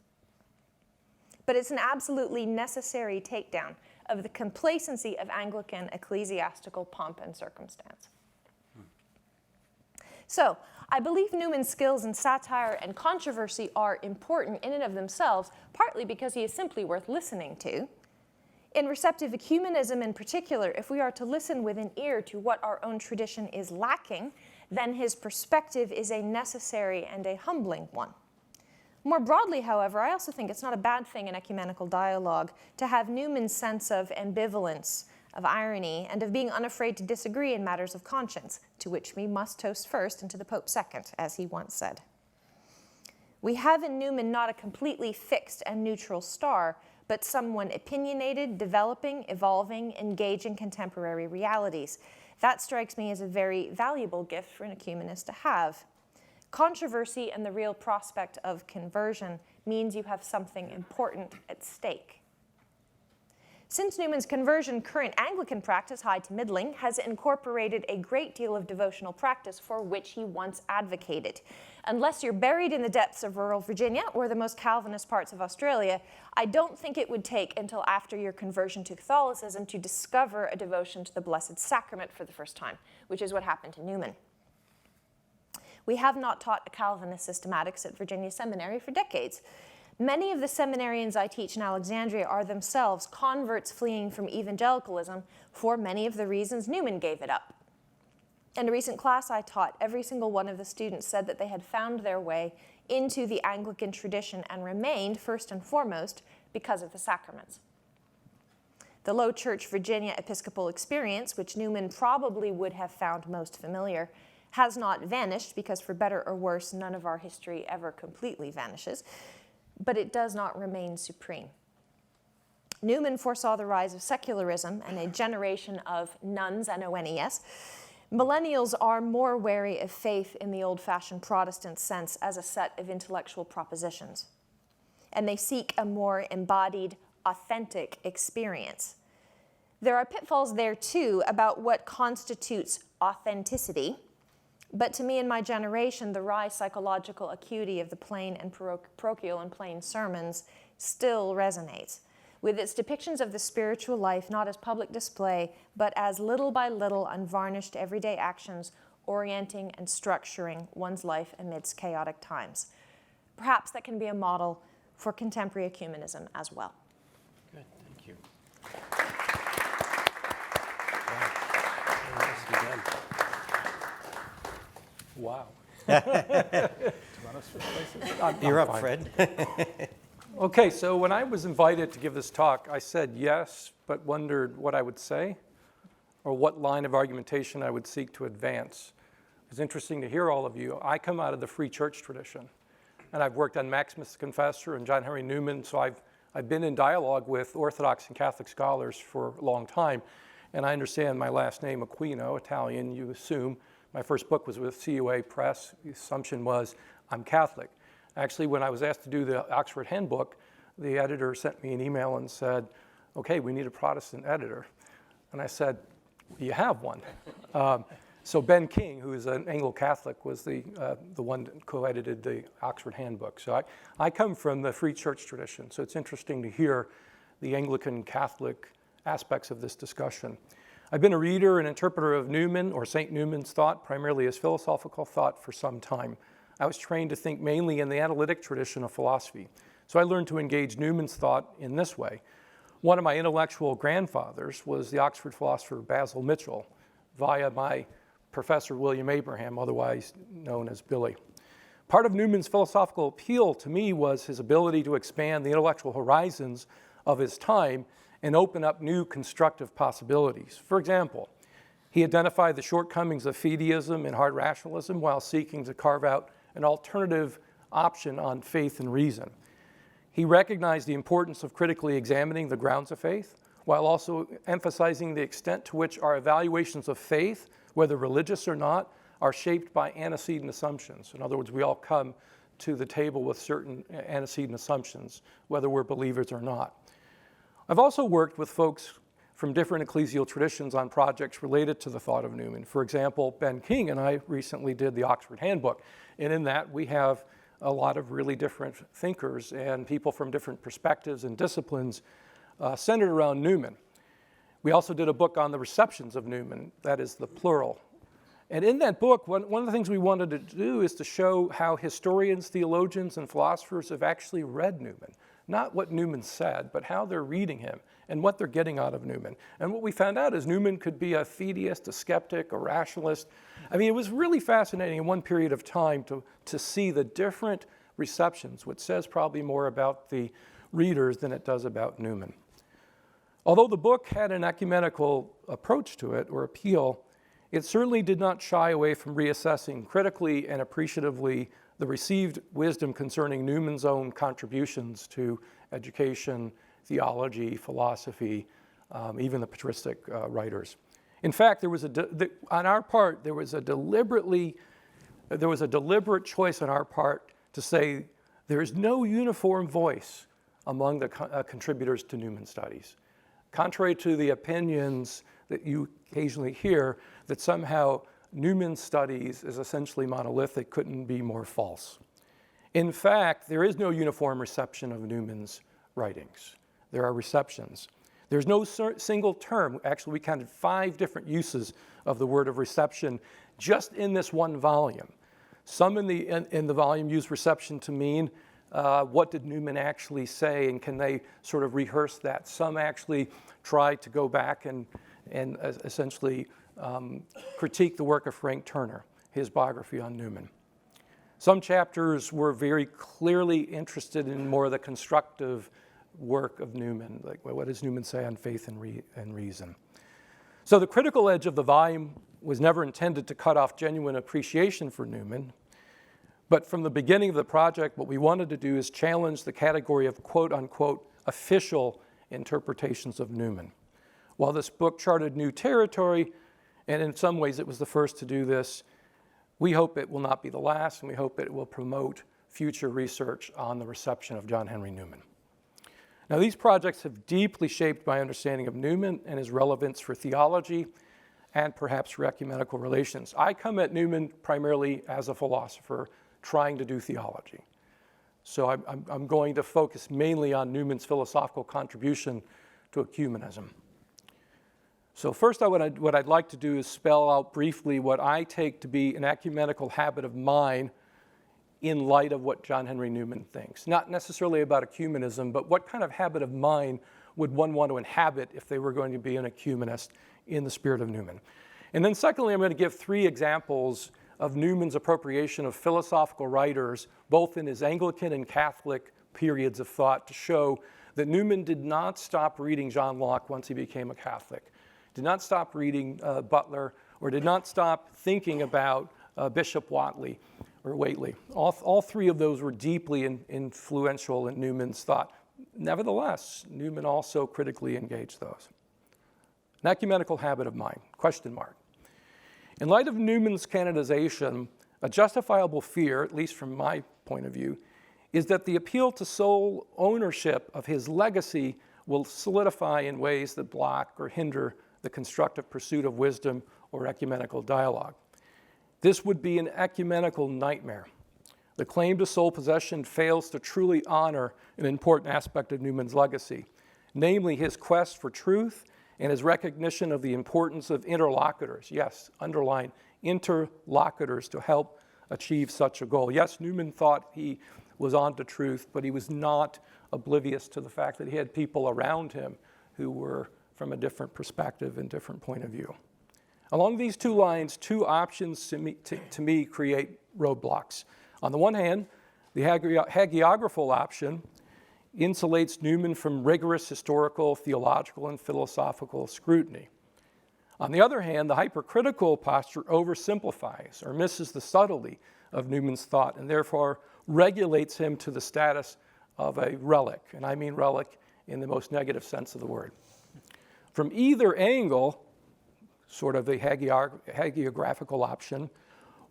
But it's an absolutely necessary takedown of the complacency of Anglican ecclesiastical pomp and circumstance. So, I believe Newman's skills in satire and controversy are important in and of themselves, partly because he is simply worth listening to. In receptive ecumenism in particular, if we are to listen with an ear to what our own tradition is lacking, then his perspective is a necessary and a humbling one. More broadly, however, I also think it's not a bad thing in ecumenical dialogue to have Newman's sense of ambivalence, of irony, and of being unafraid to disagree in matters of conscience, to which we must toast first and to the Pope second, as he once said. We have in Newman not a completely fixed and neutral star, but someone opinionated, developing, evolving, engaging contemporary realities. That strikes me as a very valuable gift for an ecumenist to have. Controversy and the real prospect of conversion means you have something important at stake. Since Newman's conversion, current Anglican practice, high to middling, has incorporated a great deal of devotional practice for which he once advocated. Unless you're buried in the depths of rural Virginia or the most Calvinist parts of Australia, I don't think it would take until after your conversion to Catholicism to discover a devotion to the Blessed Sacrament for the first time, which is what happened to Newman. We have not taught a Calvinist systematics at Virginia Seminary for decades. Many of the seminarians I teach in Alexandria are themselves converts fleeing from evangelicalism for many of the reasons Newman gave it up. In a recent class I taught, every single one of the students said that they had found their way into the Anglican tradition and remained, first and foremost, because of the sacraments. The Low Church Virginia Episcopal experience, which Newman probably would have found most familiar, has not vanished, because for better or worse, none of our history ever completely vanishes, but it does not remain supreme. Newman foresaw the rise of secularism and a generation of nuns, N-O-N-E-S. Millennials are more wary of faith in the old-fashioned Protestant sense as a set of intellectual propositions, and they seek a more embodied, authentic experience. There are pitfalls there, too, about what constitutes authenticity. But to me and my generation, the wry psychological acuity of the plain and parochial and plain sermons still resonates, with its depictions of the spiritual life not as public display, but as little by little unvarnished everyday actions orienting and structuring one's life amidst chaotic times. Perhaps that can be a model for contemporary ecumenism as well. Good, thank you. Wow. Nicely done. Wow. You're up, Fred. Okay, so when I was invited to give this talk, I said yes, but wondered what I would say or what line of argumentation I would seek to advance. It's interesting to hear all of you. I come out of the free church tradition, and I've worked on Maximus the Confessor and John Henry Newman, so I've been in dialogue with Orthodox and Catholic scholars for a long time, and I understand my last name, Aquino, Italian, you assume. My first book was with CUA Press. The assumption was I'm Catholic. Actually, when I was asked to do the Oxford Handbook, the editor sent me an email and said, okay, we need a Protestant editor. And I said, you have one. So Ben King, who is an Anglo-Catholic, was the one that co-edited the Oxford Handbook. So I come from the free church tradition, so it's interesting to hear the Anglican Catholic aspects of this discussion. I've been a reader and interpreter of Newman, or St. Newman's thought, primarily as philosophical thought, for some time. I was trained to think mainly in the analytic tradition of philosophy, so I learned to engage Newman's thought in this way. One of my intellectual grandfathers was the Oxford philosopher Basil Mitchell, via my professor William Abraham, otherwise known as Billy. Part of Newman's philosophical appeal to me was his ability to expand the intellectual horizons of his time and open up new constructive possibilities. For example, he identified the shortcomings of fideism and hard rationalism while seeking to carve out an alternative option on faith and reason. He recognized the importance of critically examining the grounds of faith, while also emphasizing the extent to which our evaluations of faith, whether religious or not, are shaped by antecedent assumptions. In other words, we all come to the table with certain antecedent assumptions, whether we're believers or not. I've also worked with folks from different ecclesial traditions on projects related to the thought of Newman. For example, Ben King and I recently did the Oxford Handbook, and in that we have a lot of really different thinkers and people from different perspectives and disciplines centered around Newman. We also did a book on the receptions of Newman, that is the plural. And in that book, one of the things we wanted to do is to show how historians, theologians, and philosophers have actually read Newman. Not what Newman said, but how they're reading him and what they're getting out of Newman. And what we found out is Newman could be a theist, a skeptic, a rationalist. I mean, it was really fascinating in one period of time to see the different receptions, which says probably more about the readers than it does about Newman. Although the book had an ecumenical approach to it, or appeal, it certainly did not shy away from reassessing critically and appreciatively the received wisdom concerning Newman's own contributions to education, theology, philosophy, even the patristic writers. In fact, on our part, there was a deliberate choice on our part to say there is no uniform voice among the contributors to Newman studies. Contrary to the opinions that you occasionally hear, that somehow Newman studies is essentially monolithic, couldn't be more false. In fact, there is no uniform reception of Newman's writings. There are receptions. There's no single term. Actually, we counted 5 different uses of the word of reception just in this one volume. Some in the volume use reception to mean what did Newman actually say, and can they sort of rehearse that? Some actually try to go back and essentially critique the work of Frank Turner, his biography on Newman. Some chapters were very clearly interested in more of the constructive work of Newman, like what does Newman say on faith and reason. So the critical edge of the volume was never intended to cut off genuine appreciation for Newman, but from the beginning of the project, what we wanted to do is challenge the category of quote-unquote official interpretations of Newman. While this book charted new territory, and in some ways it was the first to do this, we hope it will not be the last, and we hope it will promote future research on the reception of John Henry Newman. Now, these projects have deeply shaped my understanding of Newman and his relevance for theology and perhaps for ecumenical relations. I come at Newman primarily as a philosopher trying to do theology. So I'm going to focus mainly on Newman's philosophical contribution to ecumenism. So first, what I'd like to do is spell out briefly what I take to be an ecumenical habit of mind in light of what John Henry Newman thinks. Not necessarily about ecumenism, but what kind of habit of mind would one want to inhabit if they were going to be an ecumenist in the spirit of Newman. And then secondly, I'm going to give 3 examples of Newman's appropriation of philosophical writers, both in his Anglican and Catholic periods of thought, to show that Newman did not stop reading John Locke once he became a Catholic, did not stop reading Butler, or did not stop thinking about Bishop Whately or Whately. All 3 of those were deeply influential in Newman's thought. Nevertheless, Newman also critically engaged those. An ecumenical habit of mind, question mark. In light of Newman's canonization, a justifiable fear, at least from my point of view, is that the appeal to sole ownership of his legacy will solidify in ways that block or hinder the constructive pursuit of wisdom or ecumenical dialogue. This would be an ecumenical nightmare. The claim to sole possession fails to truly honor an important aspect of Newman's legacy, namely his quest for truth and his recognition of the importance of interlocutors. Yes, underline interlocutors to help achieve such a goal. Yes, Newman thought he was on to truth, but he was not oblivious to the fact that he had people around him who were from a different perspective and different point of view. Along these 2 lines, 2 options to me create roadblocks. On the one hand, the hagiographical option insulates Newman from rigorous historical, theological, and philosophical scrutiny. On the other hand, the hypercritical posture oversimplifies or misses the subtlety of Newman's thought and therefore regulates him to the status of a relic, and I mean relic in the most negative sense of the word. From either angle, sort of the hagiographical option,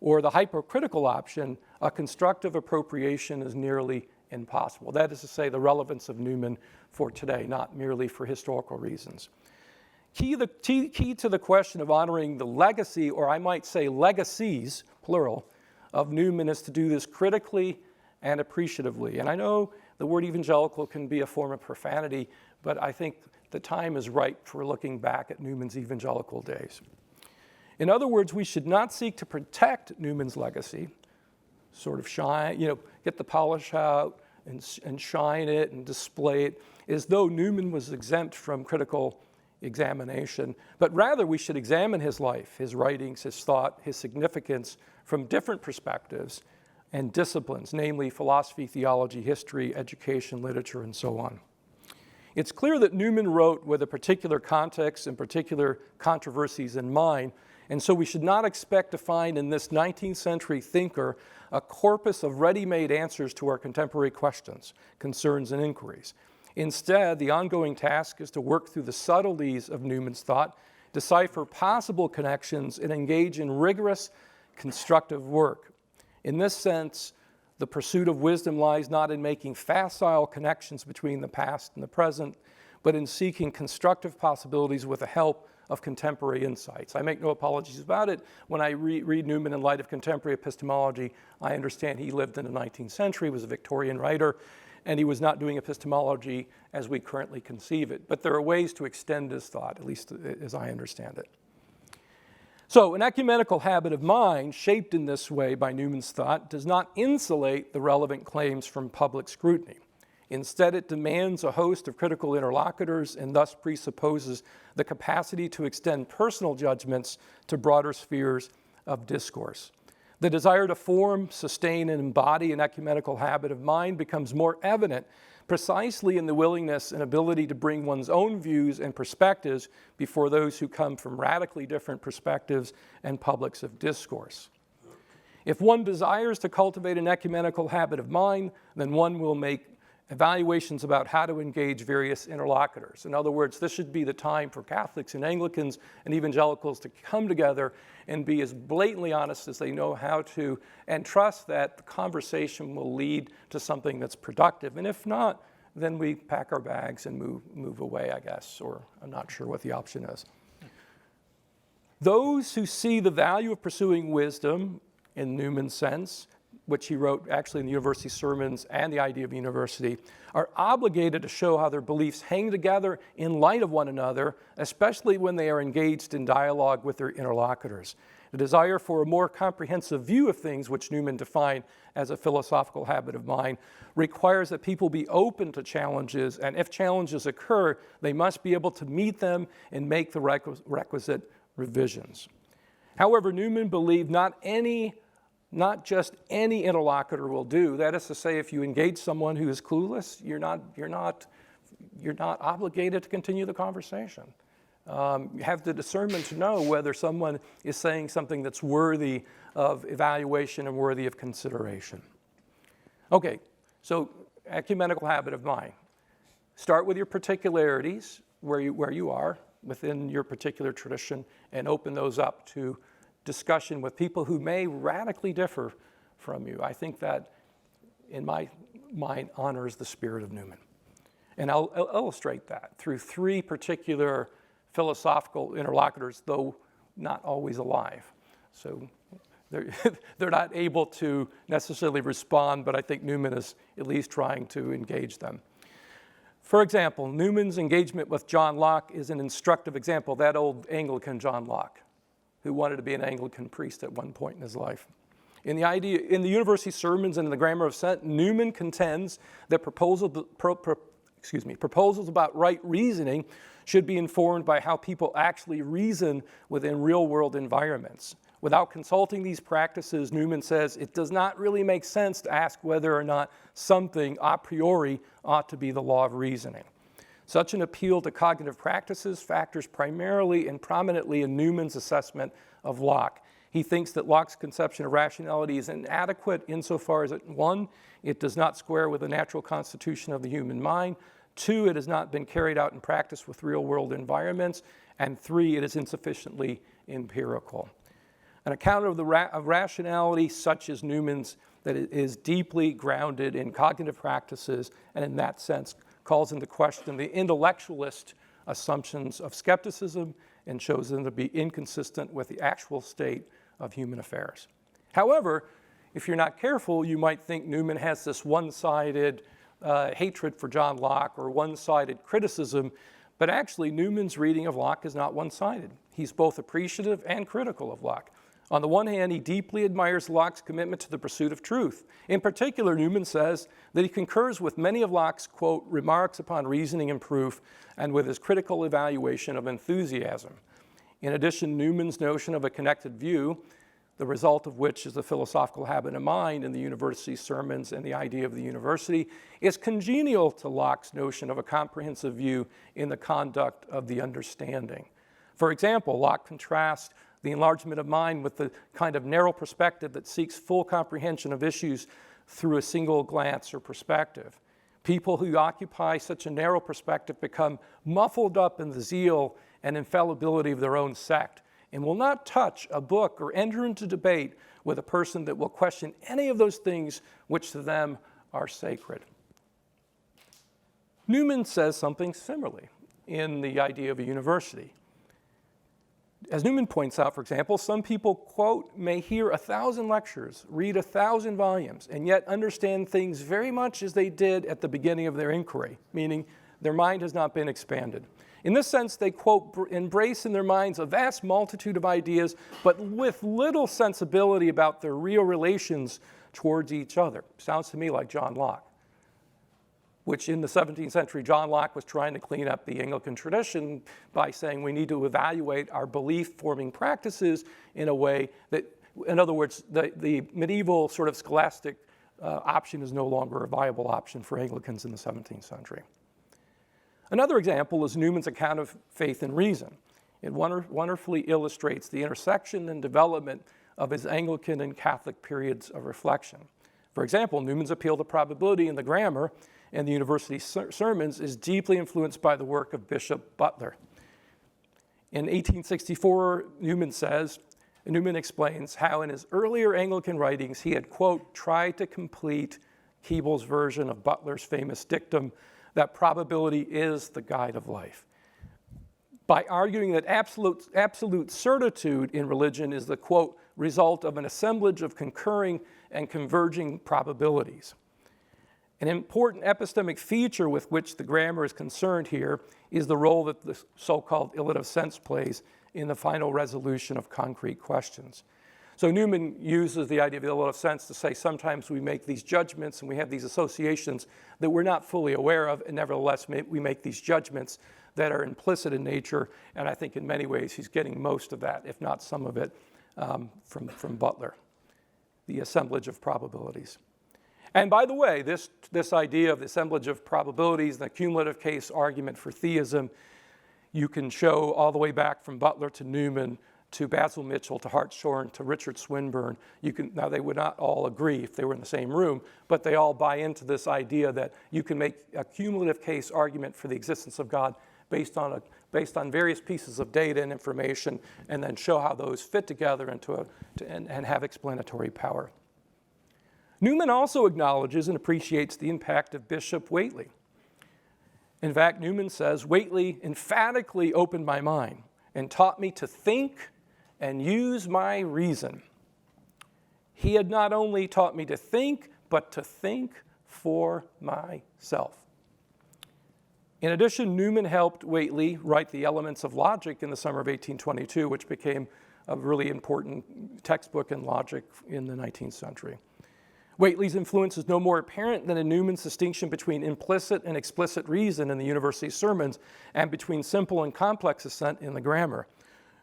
or the hypercritical option, a constructive appropriation is nearly impossible. That is to say, the relevance of Newman for today, not merely for historical reasons. Key to the question of honoring the legacy, or I might say legacies, plural, of Newman is to do this critically and appreciatively. And I know the word evangelical can be a form of profanity, but I think the time is ripe for looking back at Newman's evangelical days. In other words, we should not seek to protect Newman's legacy, sort of shine, get the polish out and shine it and display it as though Newman was exempt from critical examination, but rather we should examine his life, his writings, his thought, his significance from different perspectives and disciplines, namely philosophy, theology, history, education, literature, and so on. It's clear that Newman wrote with a particular context and particular controversies in mind, and so we should not expect to find in this 19th century thinker a corpus of ready-made answers to our contemporary questions, concerns, and inquiries. Instead, the ongoing task is to work through the subtleties of Newman's thought, decipher possible connections, and engage in rigorous, constructive work. In this sense, the pursuit of wisdom lies not in making facile connections between the past and the present, but in seeking constructive possibilities with the help of contemporary insights. I make no apologies about it. When I read Newman in light of contemporary epistemology, I understand he lived in the 19th century, was a Victorian writer, and he was not doing epistemology as we currently conceive it. But there are ways to extend his thought, at least as I understand it. So an ecumenical habit of mind, shaped in this way by Newman's thought, does not insulate the relevant claims from public scrutiny. Instead, it demands a host of critical interlocutors and thus presupposes the capacity to extend personal judgments to broader spheres of discourse. The desire to form, sustain, and embody an ecumenical habit of mind becomes more evident precisely in the willingness and ability to bring one's own views and perspectives before those who come from radically different perspectives and publics of discourse. If one desires to cultivate an ecumenical habit of mind, then one will make evaluations about how to engage various interlocutors. In other words, this should be the time for Catholics and Anglicans and evangelicals to come together and be as blatantly honest as they know how to, and trust that the conversation will lead to something that's productive. And if not, then we pack our bags and move away, I guess, or I'm not sure what the option is. Those who see the value of pursuing wisdom in Newman's sense, which he wrote actually in the university sermons and the idea of university, are obligated to show how their beliefs hang together in light of one another, especially when they are engaged in dialogue with their interlocutors. The desire for a more comprehensive view of things, which Newman defined as a philosophical habit of mind, requires that people be open to challenges, and if challenges occur, they must be able to meet them and make the requisite revisions. However, Newman believed not just any interlocutor will do. That is to say, if you engage someone who is clueless, you're not obligated to continue the conversation. You have the discernment to know whether someone is saying something that's worthy of evaluation and worthy of consideration. Okay, so ecumenical habit of mind. Start with your particularities, where you are within your particular tradition, and open those up to discussion with people who may radically differ from you. I think that, in my mind, honors the spirit of Newman. And I'll illustrate that through three particular philosophical interlocutors, though not always alive. So they're not able to necessarily respond, but I think Newman is at least trying to engage them. For example, Newman's engagement with John Locke is an instructive example, that old Anglican John Locke, who wanted to be an Anglican priest at one point in his life. In the university sermons and in the Grammar of Assent, Newman contends that proposals about right reasoning should be informed by how people actually reason within real-world environments. Without consulting these practices, Newman says it does not really make sense to ask whether or not something a priori ought to be the law of reasoning. Such an appeal to cognitive practices factors primarily and prominently in Newman's assessment of Locke. He thinks that Locke's conception of rationality is inadequate insofar as, one, it does not square with the natural constitution of the human mind, two, it has not been carried out in practice with real-world environments, and three, it is insufficiently empirical. an account of of rationality such as Newman's that is deeply grounded in cognitive practices, and in that sense calls into question the intellectualist assumptions of skepticism and shows them to be inconsistent with the actual state of human affairs. However, if you're not careful, you might think Newman has this one-sided hatred for John Locke or one-sided criticism, but actually Newman's reading of Locke is not one-sided. He's both appreciative and critical of Locke. On the one hand, he deeply admires Locke's commitment to the pursuit of truth. In particular, Newman says that he concurs with many of Locke's, quote, remarks upon reasoning and proof, and with his critical evaluation of enthusiasm. In addition, Newman's notion of a connected view, the result of which is the philosophical habit of mind in the university sermons and the idea of the university, is congenial to Locke's notion of a comprehensive view in the conduct of the understanding. For example, Locke contrasts the enlargement of mind with the kind of narrow perspective that seeks full comprehension of issues through a single glance or perspective. People who occupy such a narrow perspective become muffled up in the zeal and infallibility of their own sect and will not touch a book or enter into debate with a person that will question any of those things which to them are sacred. Newman says something similarly in the idea of a university. As Newman points out, for example, some people, quote, may hear 1,000 lectures, read 1,000 volumes, and yet understand things very much as they did at the beginning of their inquiry, meaning their mind has not been expanded. In this sense, they, quote, embrace in their minds a vast multitude of ideas, but with little sensibility about their real relations towards each other. Sounds to me like John Locke, which in the 17th century, John Locke was trying to clean up the Anglican tradition by saying we need to evaluate our belief-forming practices in a way that, in other words, the medieval sort of scholastic option is no longer a viable option for Anglicans in the 17th century. Another example is Newman's account of faith and reason. It wonderfully illustrates the intersection and development of his Anglican and Catholic periods of reflection. For example, Newman's appeal to probability in the grammar and the university sermons is deeply influenced by the work of Bishop Butler. In 1864, Newman explains how in his earlier Anglican writings he had, quote, tried to complete Keble's version of Butler's famous dictum that probability is the guide of life, by arguing that absolute certitude in religion is the, quote, result of an assemblage of concurring and converging probabilities. An important epistemic feature with which the grammar is concerned here is the role that the so-called illitive sense plays in the final resolution of concrete questions. So Newman uses the idea of illitive sense to say sometimes we make these judgments and we have these associations that we're not fully aware of, and nevertheless we make these judgments that are implicit in nature, and I think in many ways he's getting most of that, if not some of it, from Butler, the assemblage of probabilities. And by the way, this idea of the assemblage of probabilities, the cumulative case argument for theism, you can show all the way back from Butler to Newman to Basil Mitchell to Hartshorne to Richard Swinburne. Now they would not all agree if they were in the same room, but they all buy into this idea that you can make a cumulative case argument for the existence of God based on various pieces of data and information, and then show how those fit together and have explanatory power. Newman also acknowledges and appreciates the impact of Bishop Whately. In fact, Newman says, Whately emphatically opened my mind and taught me to think and use my reason. He had not only taught me to think, but to think for myself. In addition, Newman helped Whately write The Elements of Logic in the summer of 1822, which became a really important textbook in logic in the 19th century. Whately's influence is no more apparent than in Newman's distinction between implicit and explicit reason in the university sermons and between simple and complex assent in the grammar.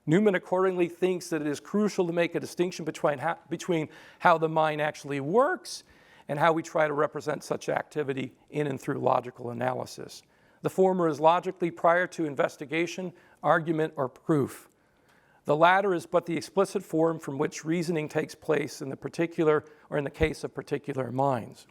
Newman accordingly thinks that it is crucial to make a distinction between how the mind actually works and how we try to represent such activity in and through logical analysis. The former is logically prior to investigation, argument, or proof. The latter is but the explicit form from which reasoning takes place in the particular or in the case of particular minds.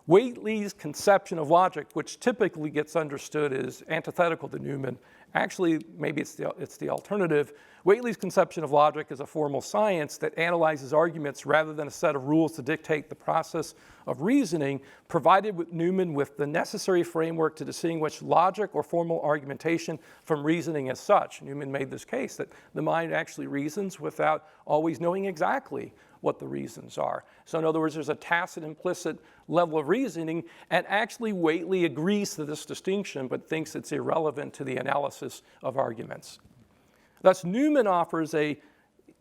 Whately's conception of logic, which typically gets understood as antithetical to Newman, Actually, maybe it's the alternative. Whately's conception of logic is a formal science that analyzes arguments rather than a set of rules to dictate the process of reasoning, provided Newman with the necessary framework to distinguish logic or formal argumentation from reasoning as such. Newman made this case that the mind actually reasons without always knowing exactly what the reasons are. So in other words, there's a tacit, implicit level of reasoning, and actually Whately agrees to this distinction, but thinks it's irrelevant to the analysis of arguments. Thus, Newman offers a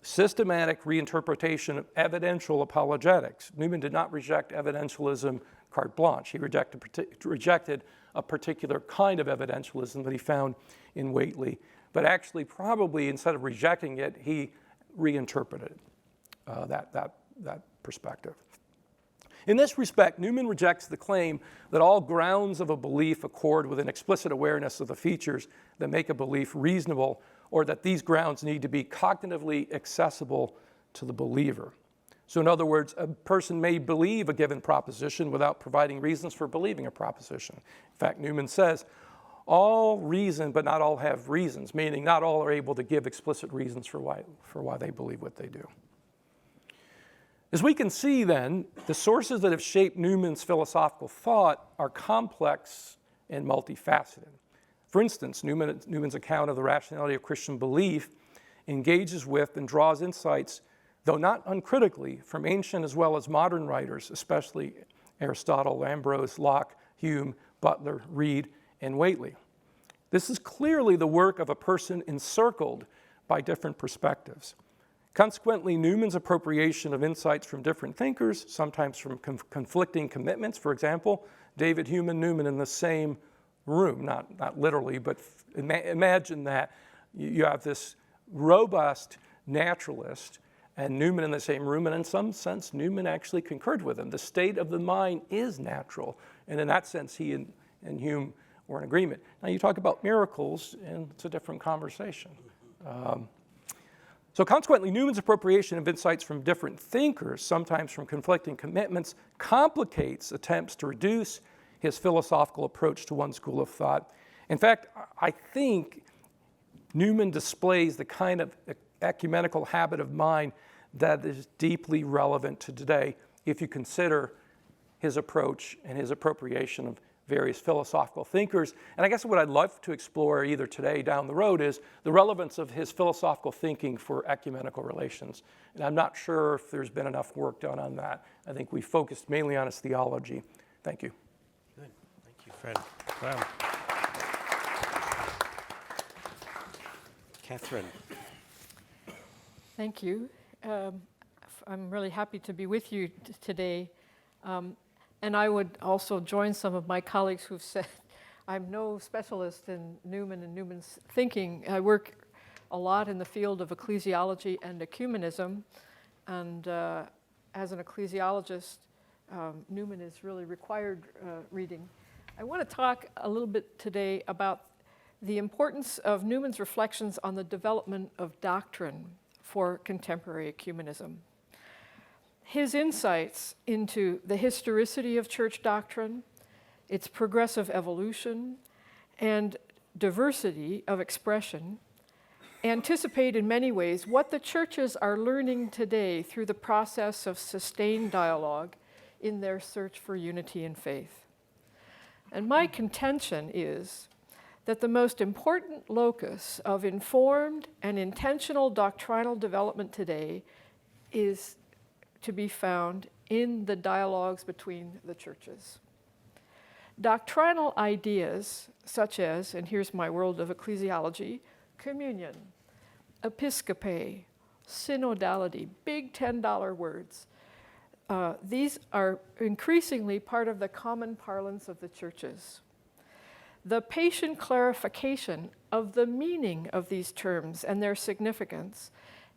systematic reinterpretation of evidential apologetics. Newman did not reject evidentialism carte blanche. He rejected a particular kind of evidentialism that he found in Whately, but actually probably instead of rejecting it, he reinterpreted that perspective. In this respect, Newman rejects the claim that all grounds of a belief accord with an explicit awareness of the features that make a belief reasonable, or that these grounds need to be cognitively accessible to the believer. So in other words, a person may believe a given proposition without providing reasons for believing a proposition. In fact, Newman says, all reason, but not all have reasons, meaning not all are able to give explicit reasons for why they believe what they do. As we can see then, the sources that have shaped Newman's philosophical thought are complex and multifaceted. For instance, Newman's account of the rationality of Christian belief engages with and draws insights, though not uncritically, from ancient as well as modern writers, especially Aristotle, Ambrose, Locke, Hume, Butler, Reid, and Whately. This is clearly the work of a person encircled by different perspectives. Consequently, Newman's appropriation of insights from different thinkers, sometimes from conflicting commitments, for example, David Hume and Newman in the same room, not literally, but imagine that you have this robust naturalist and Newman in the same room, and in some sense, Newman actually concurred with him. The state of the mind is natural, and in that sense, he and Hume were in agreement. Now, you talk about miracles, and it's a different conversation. So consequently, Newman's appropriation of insights from different thinkers, sometimes from conflicting commitments, complicates attempts to reduce his philosophical approach to one school of thought. In fact, I think Newman displays the kind of ecumenical habit of mind that is deeply relevant to today if you consider his approach and his appropriation of various philosophical thinkers. And I guess what I'd love to explore either today down the road is the relevance of his philosophical thinking for ecumenical relations. And I'm not sure if there's been enough work done on that. I think we focused mainly on his theology. Thank you. Good. Thank you, Fred. Wow. Catherine. Thank you. I'm really happy to be with you today. And I would also join some of my colleagues who've said I'm no specialist in Newman and Newman's thinking. I work a lot in the field of ecclesiology and ecumenism. And as an ecclesiologist, Newman is really required reading. I want to talk a little bit today about the importance of Newman's reflections on the development of doctrine for contemporary ecumenism. His insights into the historicity of church doctrine, its progressive evolution, and diversity of expression anticipate in many ways what the churches are learning today through the process of sustained dialogue in their search for unity in faith. And my contention is that the most important locus of informed and intentional doctrinal development today is to be found in the dialogues between the churches. Doctrinal ideas such as, and here's my world of ecclesiology, communion, episcope, synodality, big $10 words. These are increasingly part of the common parlance of the churches. The patient clarification of the meaning of these terms and their significance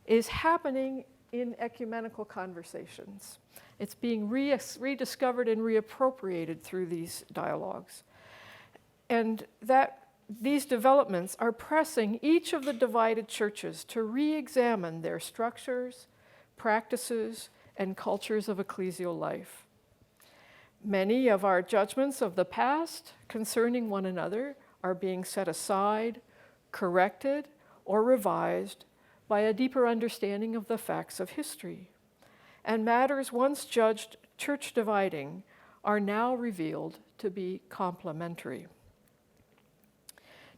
is happening in ecumenical conversations. It's being rediscovered and reappropriated through these dialogues. And that these developments are pressing each of the divided churches to re-examine their structures, practices, and cultures of ecclesial life. Many of our judgments of the past concerning one another are being set aside, corrected, or revised by a deeper understanding of the facts of history. And matters once judged church dividing are now revealed to be complementary.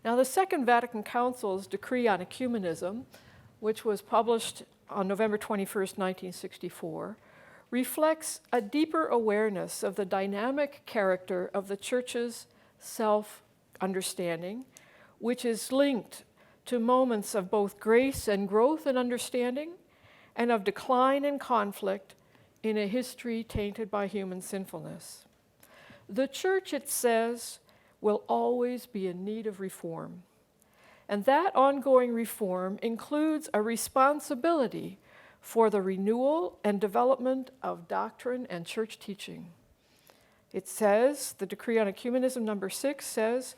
Now, the Second Vatican Council's decree on ecumenism, which was published on November 21st, 1964, reflects a deeper awareness of the dynamic character of the Church's self-understanding, which is linked to moments of both grace and growth and understanding, and of decline and conflict in a history tainted by human sinfulness. The Church, it says, will always be in need of reform. And that ongoing reform includes a responsibility for the renewal and development of doctrine and church teaching. It says, the decree on ecumenism number 6 says,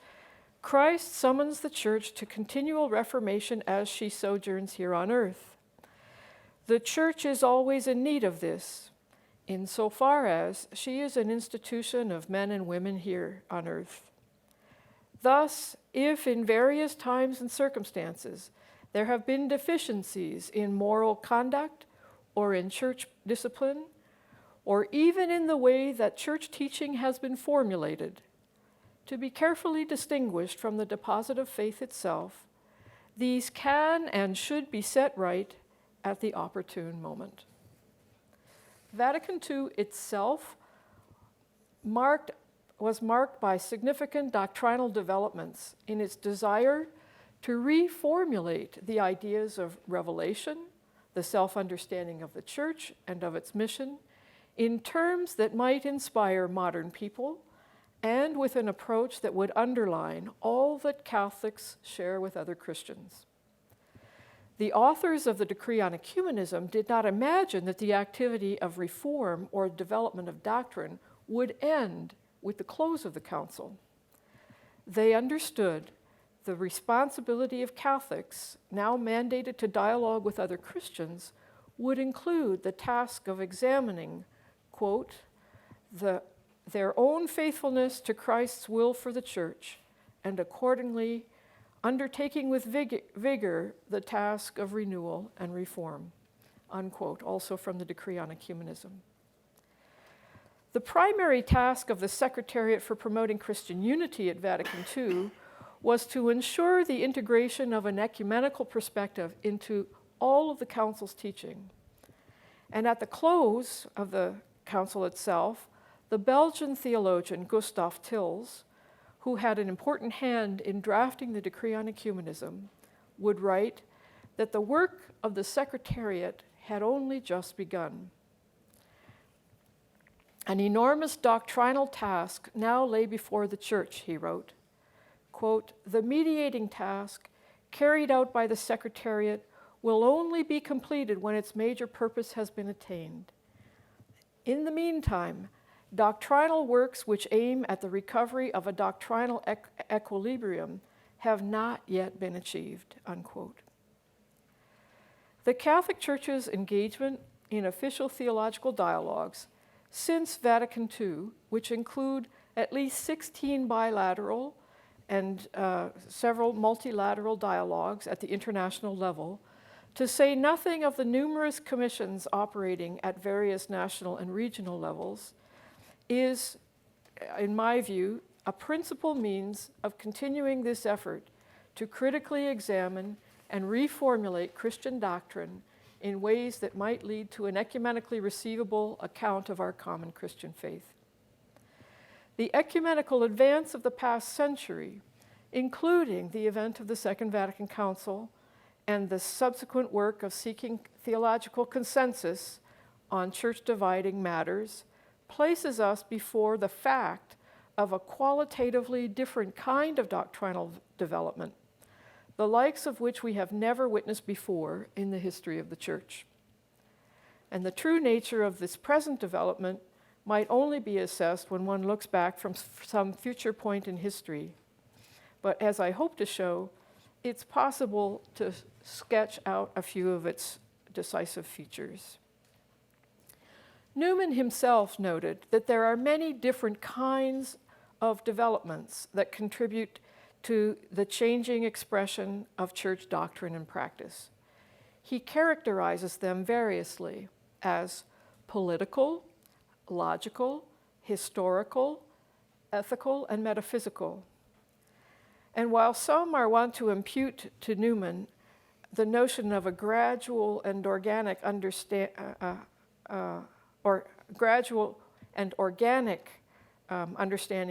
Christ summons the Church to continual reformation as she sojourns here on earth. The Church is always in need of this, insofar as she is an institution of men and women here on earth. Thus, if in various times and circumstances there have been deficiencies in moral conduct or in church discipline, or even in the way that church teaching has been formulated, to be carefully distinguished from the deposit of faith itself, these can and should be set right at the opportune moment. Vatican II itself was marked by significant doctrinal developments in its desire to reformulate the ideas of revelation, the self-understanding of the Church and of its mission, in terms that might inspire modern people and with an approach that would underline all that Catholics share with other Christians. The authors of the decree on ecumenism did not imagine that the activity of reform or development of doctrine would end with the close of the council. They understood the responsibility of Catholics, now mandated to dialogue with other Christians, would include the task of examining, quote, their own faithfulness to Christ's will for the Church, and accordingly undertaking with vigor the task of renewal and reform, unquote, also from the decree on ecumenism. The primary task of the Secretariat for Promoting Christian Unity at Vatican II was to ensure the integration of an ecumenical perspective into all of the Council's teaching. And at the close of the Council itself, the Belgian theologian Gustav Tils, who had an important hand in drafting the decree on ecumenism, would write that the work of the Secretariat had only just begun. An enormous doctrinal task now lay before the Church, he wrote. Quote, the mediating task carried out by the Secretariat will only be completed when its major purpose has been attained. In the meantime, doctrinal works which aim at the recovery of a doctrinal equilibrium have not yet been achieved, unquote. The Catholic Church's engagement in official theological dialogues since Vatican II, which include at least 16 bilateral and several multilateral dialogues at the international level, to say nothing of the numerous commissions operating at various national and regional levels, is, in my view, a principal means of continuing this effort to critically examine and reformulate Christian doctrine in ways that might lead to an ecumenically receivable account of our common Christian faith. The ecumenical advance of the past century, including the event of the Second Vatican Council and the subsequent work of seeking theological consensus on church-dividing matters, places us before the fact of a qualitatively different kind of doctrinal development, the likes of which we have never witnessed before in the history of the Church. And the true nature of this present development might only be assessed when one looks back from some future point in history. But as I hope to show, it's possible to sketch out a few of its decisive features. Newman himself noted that there are many different kinds of developments that contribute to the changing expression of church doctrine and practice. He characterizes them variously as political, logical, historical, ethical, and metaphysical. And while some are wont to impute to Newman the notion of a gradual and organic understanding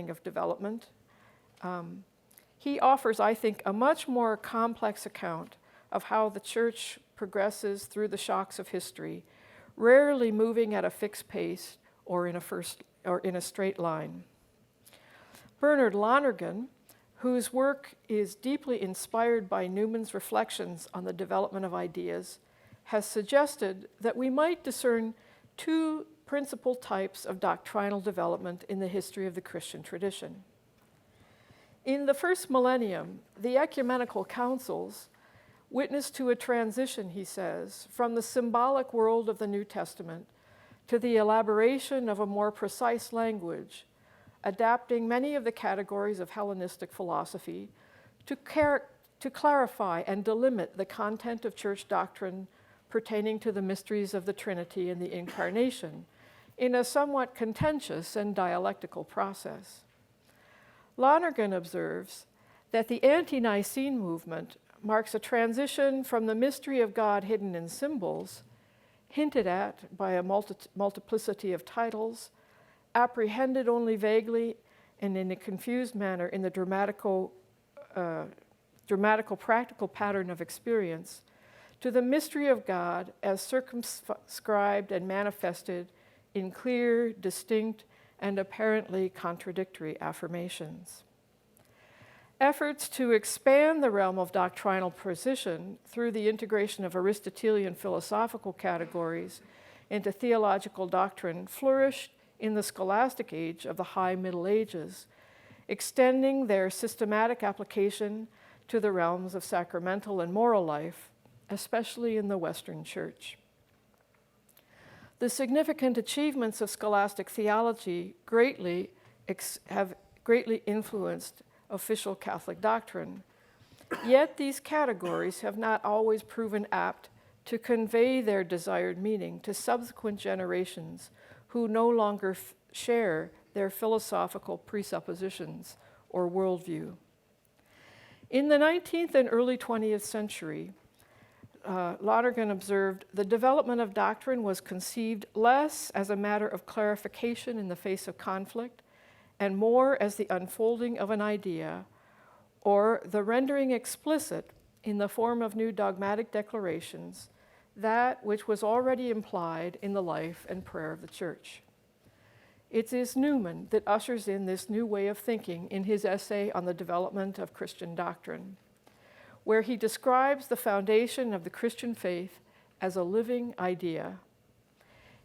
of development, he offers, I think, a much more complex account of how the church progresses through the shocks of history, rarely moving at a fixed pace or in a straight line. Bernard Lonergan, whose work is deeply inspired by Newman's reflections on the development of ideas, has suggested that we might discern two principal types of doctrinal development in the history of the Christian tradition. In the first millennium, the ecumenical councils witnessed to a transition, he says, from the symbolic world of the New Testament to the elaboration of a more precise language, adapting many of the categories of Hellenistic philosophy to clarify and delimit the content of church doctrine pertaining to the mysteries of the Trinity and the Incarnation in a somewhat contentious and dialectical process. Lonergan observes that the ante-Nicene movement marks a transition from the mystery of God hidden in symbols, hinted at by a multiplicity of titles, apprehended only vaguely and in a confused manner in the dramatical practical pattern of experience, to the mystery of God as circumscribed and manifested in clear, distinct, and apparently contradictory affirmations. Efforts to expand the realm of doctrinal precision through the integration of Aristotelian philosophical categories into theological doctrine flourished in the scholastic age of the High Middle Ages, extending their systematic application to the realms of sacramental and moral life, especially in the Western Church. The significant achievements of scholastic theology have greatly influenced official Catholic doctrine, yet these categories have not always proven apt to convey their desired meaning to subsequent generations who no longer share their philosophical presuppositions or worldview. In the 19th and early 20th century, Lonergan observed, the development of doctrine was conceived less as a matter of clarification in the face of conflict and more as the unfolding of an idea or the rendering explicit in the form of new dogmatic declarations that which was already implied in the life and prayer of the Church. It is Newman that ushers in this new way of thinking in his essay on the development of Christian doctrine, where he describes the foundation of the Christian faith as a living idea.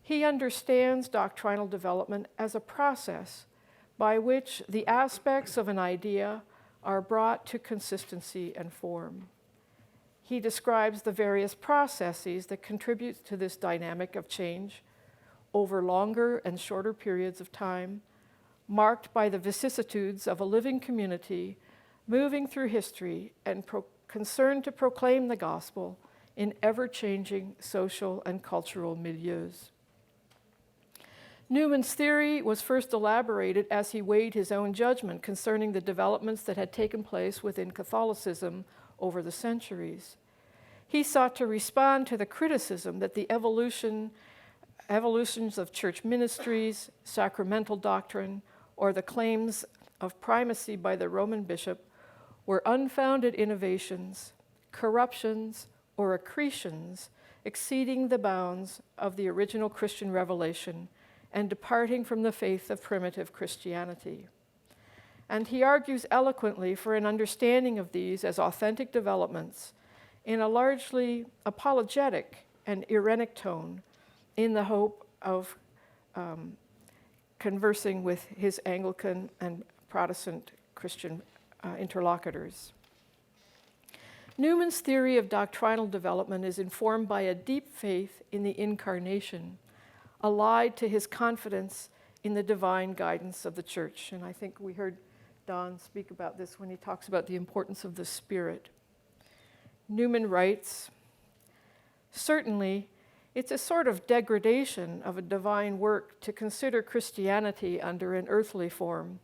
He understands doctrinal development as a process by which the aspects of an idea are brought to consistency and form. He describes the various processes that contribute to this dynamic of change over longer and shorter periods of time, marked by the vicissitudes of a living community moving through history and concerned to proclaim the gospel in ever-changing social and cultural milieus. Newman's theory was first elaborated as he weighed his own judgment concerning the developments that had taken place within Catholicism over the centuries. He sought to respond to the criticism that the evolutions of church ministries, sacramental doctrine, or the claims of primacy by the Roman bishop were unfounded innovations, corruptions, or accretions exceeding the bounds of the original Christian revelation and departing from the faith of primitive Christianity. And he argues eloquently for an understanding of these as authentic developments in a largely apologetic and irenic tone, in the hope of conversing with his Anglican and Protestant Christian interlocutors. Newman's theory of doctrinal development is informed by a deep faith in the Incarnation, allied to his confidence in the divine guidance of the Church. And I think we heard Don speak about this when he talks about the importance of the Spirit. Newman writes, "Certainly, it's a sort of degradation of a divine work to consider Christianity under an earthly form,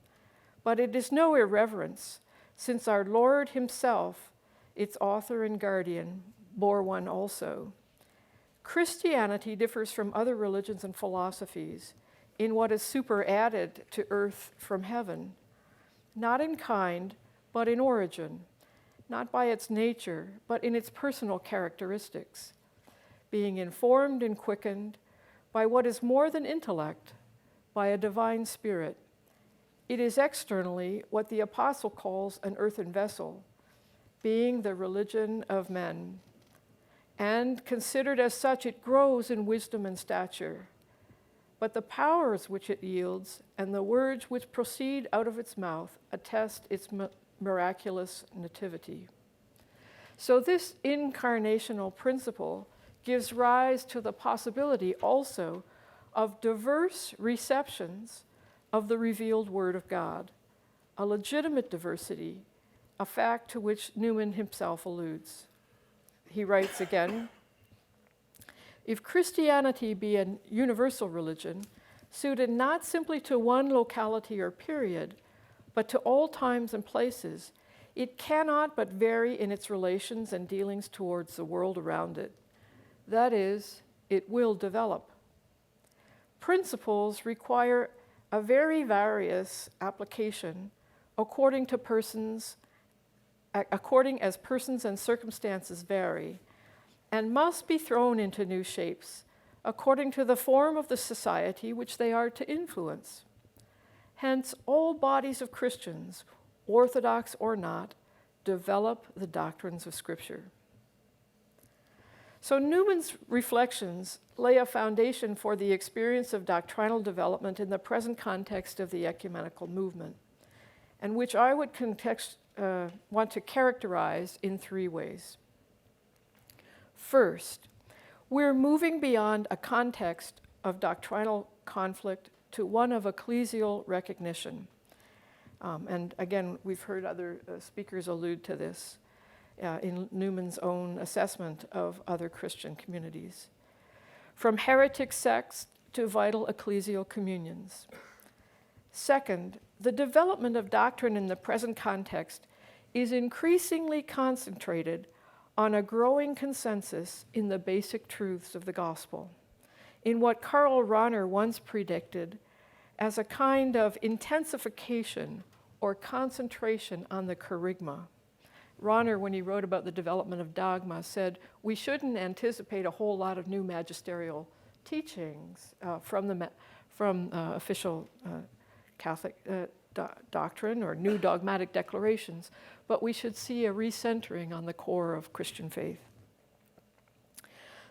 but it is no irreverence, since our Lord himself, its author and guardian, bore one also. Christianity differs from other religions and philosophies in what is superadded to earth from heaven, not in kind, but in origin, not by its nature, but in its personal characteristics, being informed and quickened by what is more than intellect, by a divine spirit. It is externally what the apostle calls an earthen vessel, being the religion of men. And considered as such, it grows in wisdom and stature. But the powers which it yields and the words which proceed out of its mouth attest its miraculous nativity. So this incarnational principle gives rise to the possibility also of diverse receptions of the revealed Word of God, a legitimate diversity, a fact to which Newman himself alludes. He writes again, "If Christianity be a universal religion, suited not simply to one locality or period, but to all times and places, it cannot but vary in its relations and dealings towards the world around it. That is, it will develop. Principles require a very various application according as persons and circumstances vary, and must be thrown into new shapes according to the form of the society which they are to influence. Hence, all bodies of Christians, orthodox or not, develop the doctrines of Scripture." So Newman's reflections lay a foundation for the experience of doctrinal development in the present context of the ecumenical movement, and which I would want to characterize in three ways. First, we're moving beyond a context of doctrinal conflict to one of ecclesial recognition. And again, we've heard other speakers allude to this in Newman's own assessment of other Christian communities. From heretic sects to vital ecclesial communions. Second, the development of doctrine in the present context is increasingly concentrated on a growing consensus in the basic truths of the gospel, in what Karl Rahner once predicted as a kind of intensification or concentration on the kerygma. Rahner, when he wrote about the development of dogma, said we shouldn't anticipate a whole lot of new magisterial teachings from official Catholic doctrine or new dogmatic declarations, but we should see a recentering on the core of Christian faith.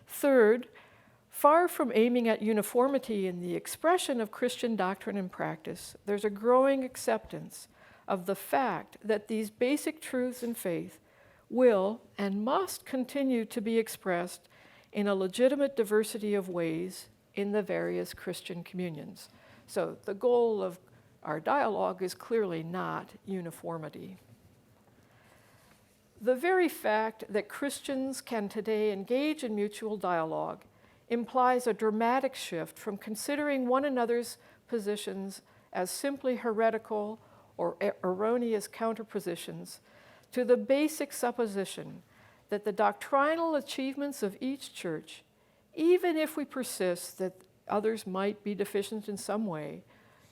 Third, far from aiming at uniformity in the expression of Christian doctrine and practice, there's a growing acceptance of the fact that these basic truths in faith will and must continue to be expressed in a legitimate diversity of ways in the various Christian communions. So the goal of our dialogue is clearly not uniformity. The very fact that Christians can today engage in mutual dialogue implies a dramatic shift from considering one another's positions as simply heretical or erroneous counterpositions to the basic supposition that the doctrinal achievements of each church, even if we persist that others might be deficient in some way,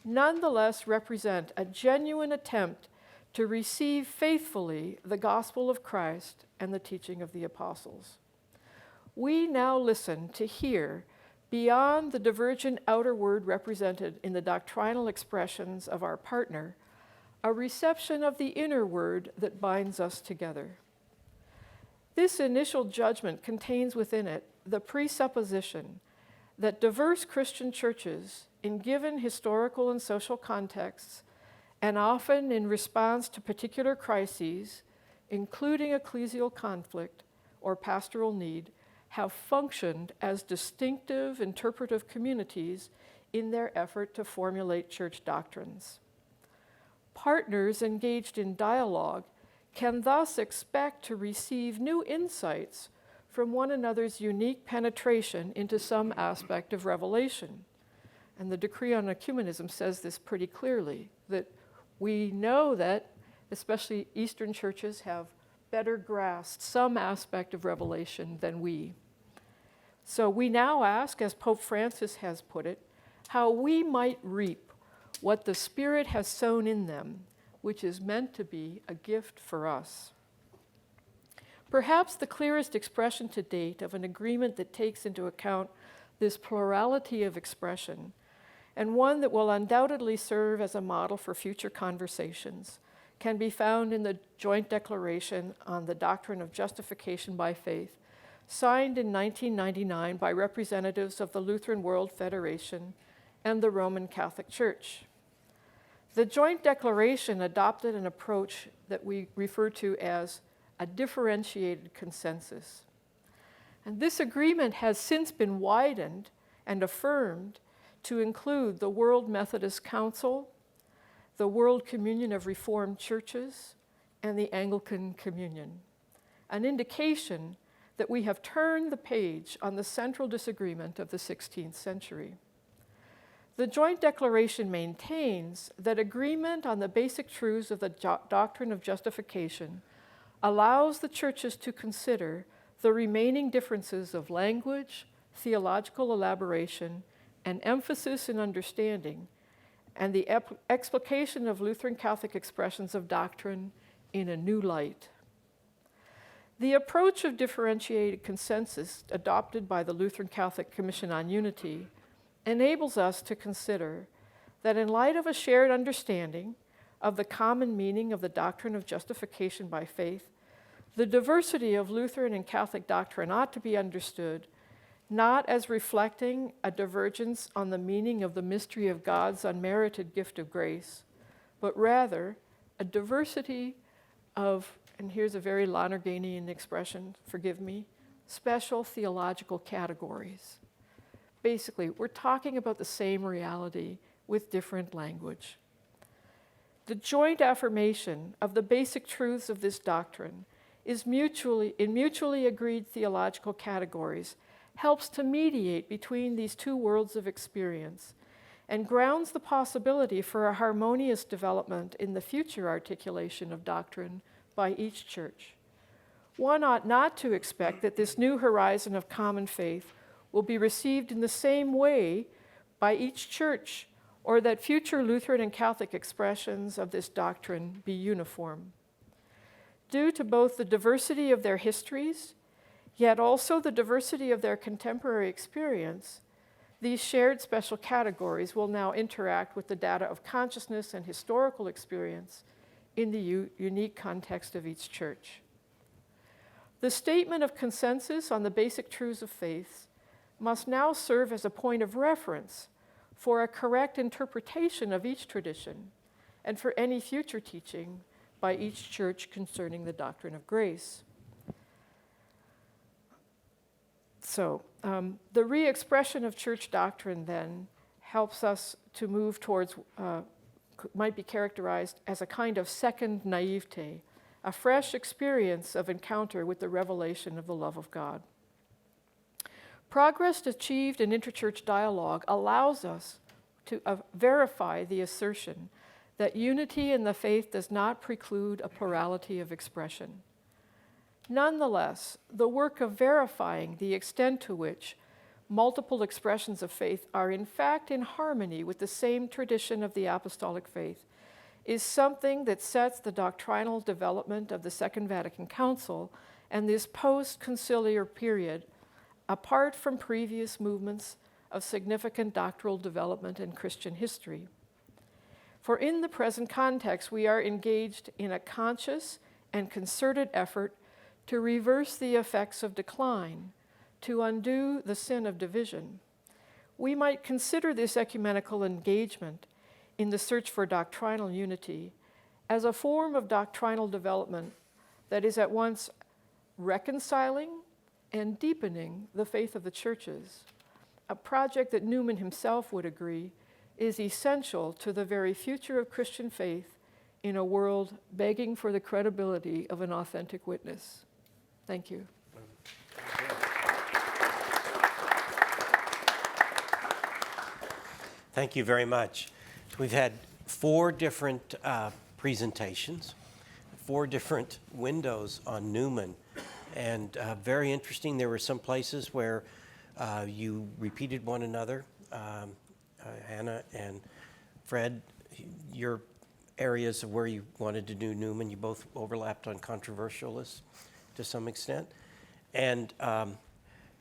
nonetheless represent a genuine attempt to receive faithfully the gospel of Christ and the teaching of the apostles. We now listen to hear, beyond the divergent outer word represented in the doctrinal expressions of our partner, a reception of the inner word that binds us together. This initial judgment contains within it the presupposition that diverse Christian churches, in given historical and social contexts, and often in response to particular crises, including ecclesial conflict or pastoral need, have functioned as distinctive interpretive communities in their effort to formulate church doctrines. Partners engaged in dialogue can thus expect to receive new insights from one another's unique penetration into some aspect of revelation. And the Decree on Ecumenism says this pretty clearly, that we know that especially Eastern churches have better grasped some aspect of revelation than we. So we now ask, as Pope Francis has put it, how we might reap what the Spirit has sown in them, which is meant to be a gift for us. Perhaps the clearest expression to date of an agreement that takes into account this plurality of expression, and one that will undoubtedly serve as a model for future conversations, can be found in the Joint Declaration on the Doctrine of Justification by Faith, signed in 1999 by representatives of the Lutheran World Federation and the Roman Catholic Church. The Joint Declaration adopted an approach that we refer to as a differentiated consensus. And this agreement has since been widened and affirmed to include the World Methodist Council, the World Communion of Reformed Churches, and the Anglican Communion, an indication that we have turned the page on the central disagreement of the 16th century. The Joint Declaration maintains that agreement on the basic truths of the doctrine of justification allows the churches to consider the remaining differences of language, theological elaboration, and emphasis in understanding, and the explication of Lutheran Catholic expressions of doctrine in a new light. The approach of differentiated consensus adopted by the Lutheran Catholic Commission on Unity enables us to consider that in light of a shared understanding of the common meaning of the doctrine of justification by faith, the diversity of Lutheran and Catholic doctrine ought to be understood not as reflecting a divergence on the meaning of the mystery of God's unmerited gift of grace, but rather a diversity of, and here's a very Lonerganian expression, forgive me, special theological categories. Basically, we're talking about the same reality with different language. The joint affirmation of the basic truths of this doctrine is in mutually agreed theological categories helps to mediate between these two worlds of experience and grounds the possibility for a harmonious development in the future articulation of doctrine by each church. One ought not to expect that this new horizon of common faith will be received in the same way by each church, or that future Lutheran and Catholic expressions of this doctrine be uniform. Due to both the diversity of their histories, yet also the diversity of their contemporary experience, these shared special categories will now interact with the data of consciousness and historical experience in the unique context of each church. The statement of consensus on the basic truths of faith must now serve as a point of reference for a correct interpretation of each tradition and for any future teaching by each church concerning the doctrine of grace. So, the re-expression of church doctrine then helps us to move towards, might be characterized as a kind of second naivete, a fresh experience of encounter with the revelation of the love of God. Progress achieved in interchurch dialogue allows us to verify the assertion that unity in the faith does not preclude a plurality of expression. Nonetheless, the work of verifying the extent to which multiple expressions of faith are in fact in harmony with the same tradition of the apostolic faith is something that sets the doctrinal development of the Second Vatican Council and this post-conciliar period apart from previous movements of significant doctrinal development in Christian history. For in the present context, we are engaged in a conscious and concerted effort to reverse the effects of decline, to undo the sin of division. We might consider this ecumenical engagement in the search for doctrinal unity as a form of doctrinal development that is at once reconciling and deepening the faith of the churches, a project that Newman himself would agree is essential to the very future of Christian faith in a world begging for the credibility of an authentic witness. Thank you. Thank you very much. We've had 4 different presentations, 4 different windows on Newman, and very interesting. There were some places where you repeated one another. Hannah and Fred, your areas of where you wanted to do Newman, you both overlapped on controversialists to some extent. And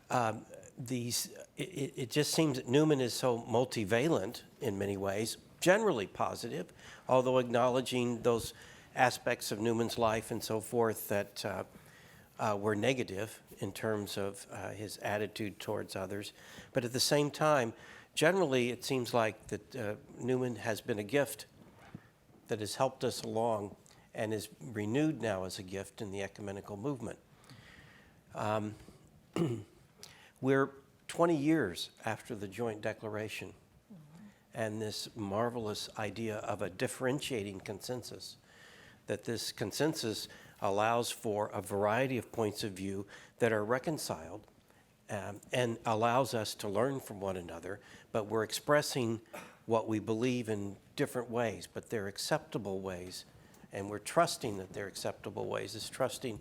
it just seems that Newman is so multivalent in many ways, generally positive, although acknowledging those aspects of Newman's life and so forth that were negative in terms of his attitude towards others. But at the same time, generally it seems like that Newman has been a gift that has helped us along and is renewed now as a gift in the ecumenical movement. We're 20 years after the joint declaration and this marvelous idea of a differentiating consensus, that this consensus allows for a variety of points of view that are reconciled and allows us to learn from one another, but we're expressing what we believe in different ways, but they're acceptable ways, and we're trusting that they're acceptable ways. It's trusting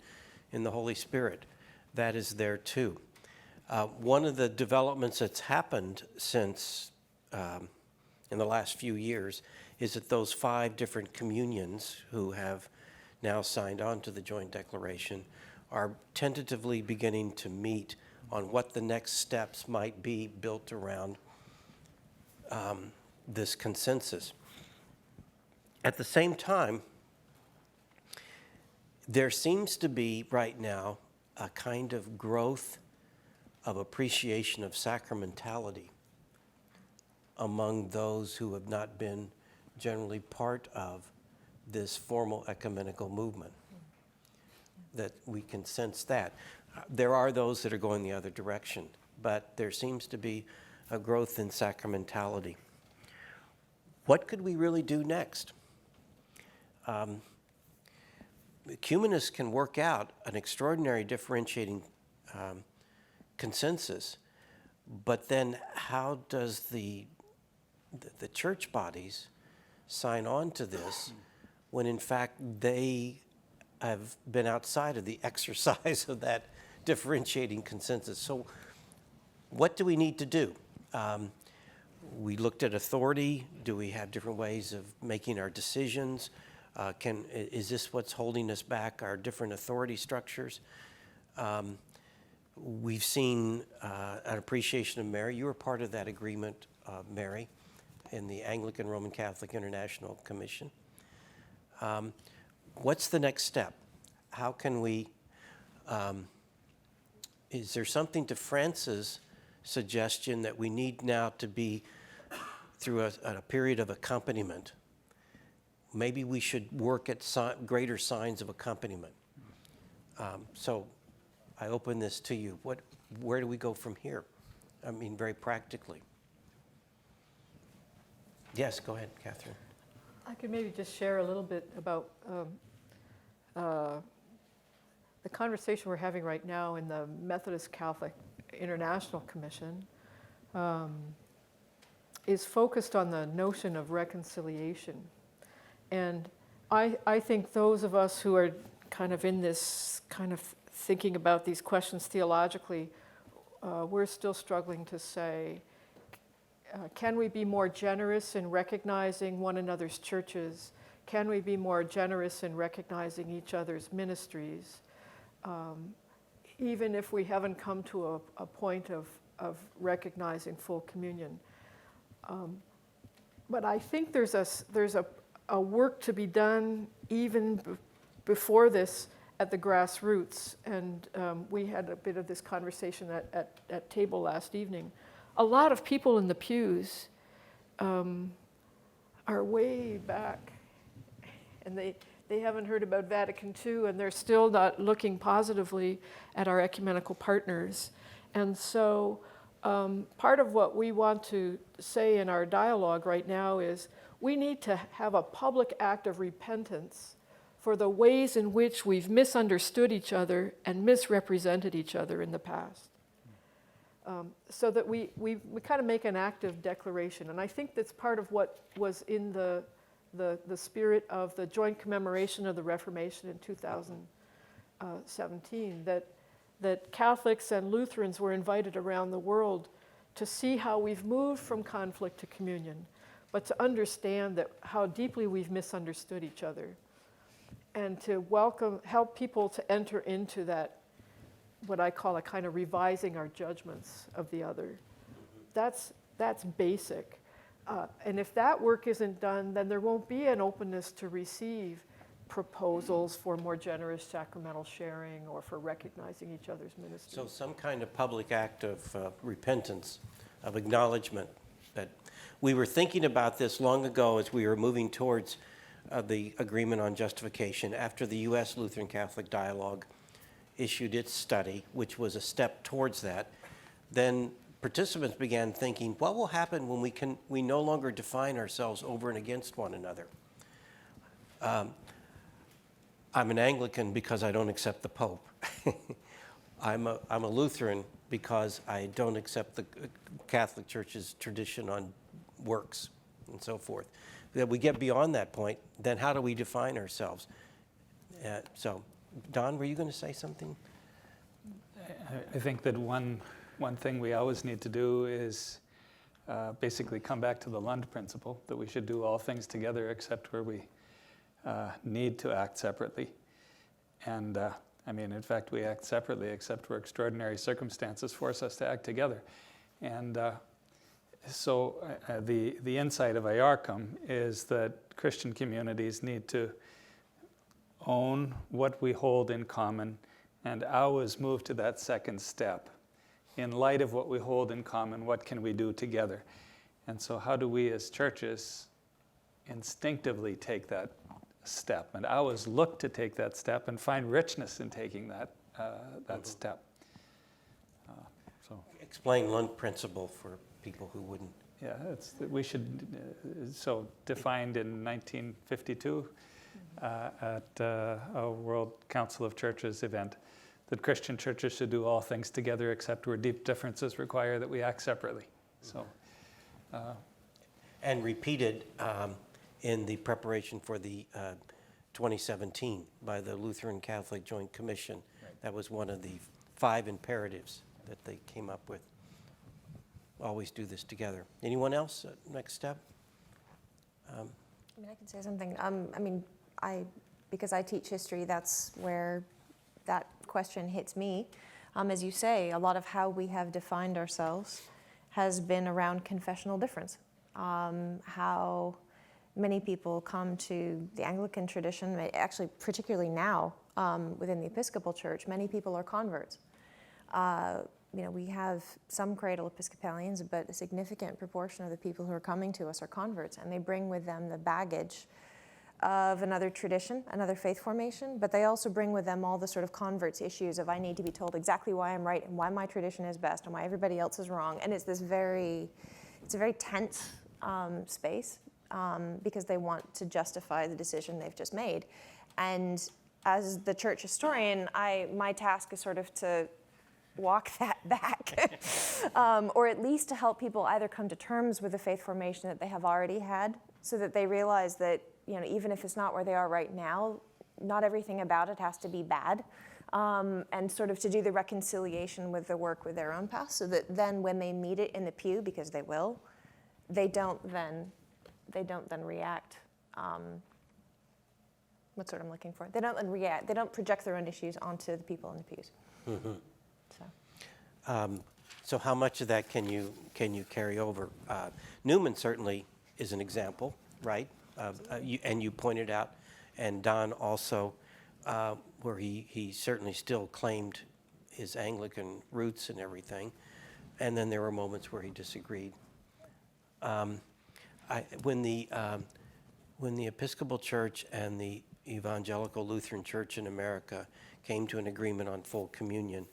in the Holy Spirit. That is there too. One of the developments that's happened since in the last few years is that those 5 different communions who have now signed on to the joint declaration are tentatively beginning to meet on what the next steps might be built around this consensus. At the same time, there seems to be right now a kind of growth of appreciation of sacramentality among those who have not been generally part of this formal ecumenical movement, that we can sense that. There are those that are going the other direction, but there seems to be a growth in sacramentality. What could we really do next? Ecumenists can work out an extraordinary differentiating consensus, but then how does the church bodies sign on to this when in fact they have been outside of the exercise of that differentiating consensus? So what do we need to do? We looked at authority. Do we have different ways of making our decisions? Is this what's holding us back, our different authority structures? We've seen an appreciation of Mary. You were part of that agreement, Mary, in the Anglican Roman Catholic International Commission. What's the next step? How can we, is there something to France's suggestion that we need now to be through a period of accompaniment? Maybe we should work at greater signs of accompaniment. So I open this to you. Where do we go from here? I mean, very practically. Yes, go ahead, Catherine. I could maybe just share a little bit about the conversation we're having right now in the Methodist Catholic International Commission is focused on the notion of reconciliation. And I think those of us who are kind of in this kind of thinking about these questions theologically, we're still struggling to say, can we be more generous in recognizing one another's churches? Can we be more generous in recognizing each other's ministries? Even if we haven't come to a point of recognizing full communion. But I think there's a work to be done even before this at the grassroots. And we had a bit of this conversation at table last evening. A lot of people in the pews are way back, and they haven't heard about Vatican II, and they're still not looking positively at our ecumenical partners. And so part of what we want to say in our dialogue right now is we need to have a public act of repentance for the ways in which we've misunderstood each other and misrepresented each other in the past. So that we kind of make an active declaration. And I think that's part of what was in the spirit of the joint commemoration of the Reformation in 2017, that Catholics and Lutherans were invited around the world to see how we've moved from conflict to communion, but to understand that how deeply we've misunderstood each other, and to help people to enter into that, what I call a kind of revising our judgments of the other. That's basic. And if that work isn't done, then there won't be an openness to receive proposals for more generous sacramental sharing or for recognizing each other's ministry. So some kind of public act of repentance, of acknowledgement that we were thinking about this long ago as we were moving towards the agreement on justification after the U.S. Lutheran Catholic Dialogue issued its study, which was a step towards that. Then participants began thinking, what will happen when we no longer define ourselves over and against one another? I'm an Anglican because I don't accept the Pope. I'm a Lutheran because I don't accept the Catholic Church's tradition on works and so forth. That we get beyond that point, then how do we define ourselves? So, Don, were you going to say something? I think that one thing we always need to do is basically come back to the Lund principle, that we should do all things together except where we need to act separately. And in fact, we act separately except where extraordinary circumstances force us to act together. And so the insight of IARCM is that Christian communities need to own what we hold in common and always move to that second step. In light of what we hold in common, what can we do together? And so how do we as churches instinctively take that step and always look to take that step and find richness in taking that step? Explain Lund principle for people who wouldn't. Yeah, we should, so defined in 1952 at a World Council of Churches event, that Christian churches should do all things together except where deep differences require that we act separately. So, and repeated in the preparation for the 2017 by the Lutheran Catholic Joint Commission. Right. That was one of the 5 imperatives that they came up with. Always do this together. Anyone else? Next step? I can say something. Because I teach history, that's where that question hits me. As you say, a lot of how we have defined ourselves has been around confessional difference. How many people come to the Anglican tradition, actually particularly now within the Episcopal Church, many people are converts. We have some cradle Episcopalians, but a significant proportion of the people who are coming to us are converts, and they bring with them the baggage of another tradition, another faith formation, but they also bring with them all the sort of converts issues of I need to be told exactly why I'm right and why my tradition is best and why everybody else is wrong. And it's a very tense space because they want to justify the decision they've just made. And as the church historian, my task is sort of to walk that back, or at least to help people either come to terms with the faith formation that they have already had, so that they realize that even if it's not where they are right now, not everything about it has to be bad, and sort of to do the reconciliation with the work with their own past, so that then when they meet it in the pew, because they will, they don't then react. What's what I'm looking for? They don't then react. They don't project their own issues onto the people in the pews. Mm-hmm. So how much of that can you carry over? Newman certainly is an example, right? And you pointed out, and Don also, where he certainly still claimed his Anglican roots and everything, and then there were moments where he disagreed. When the Episcopal Church and the Evangelical Lutheran Church in America came to an agreement on full communion,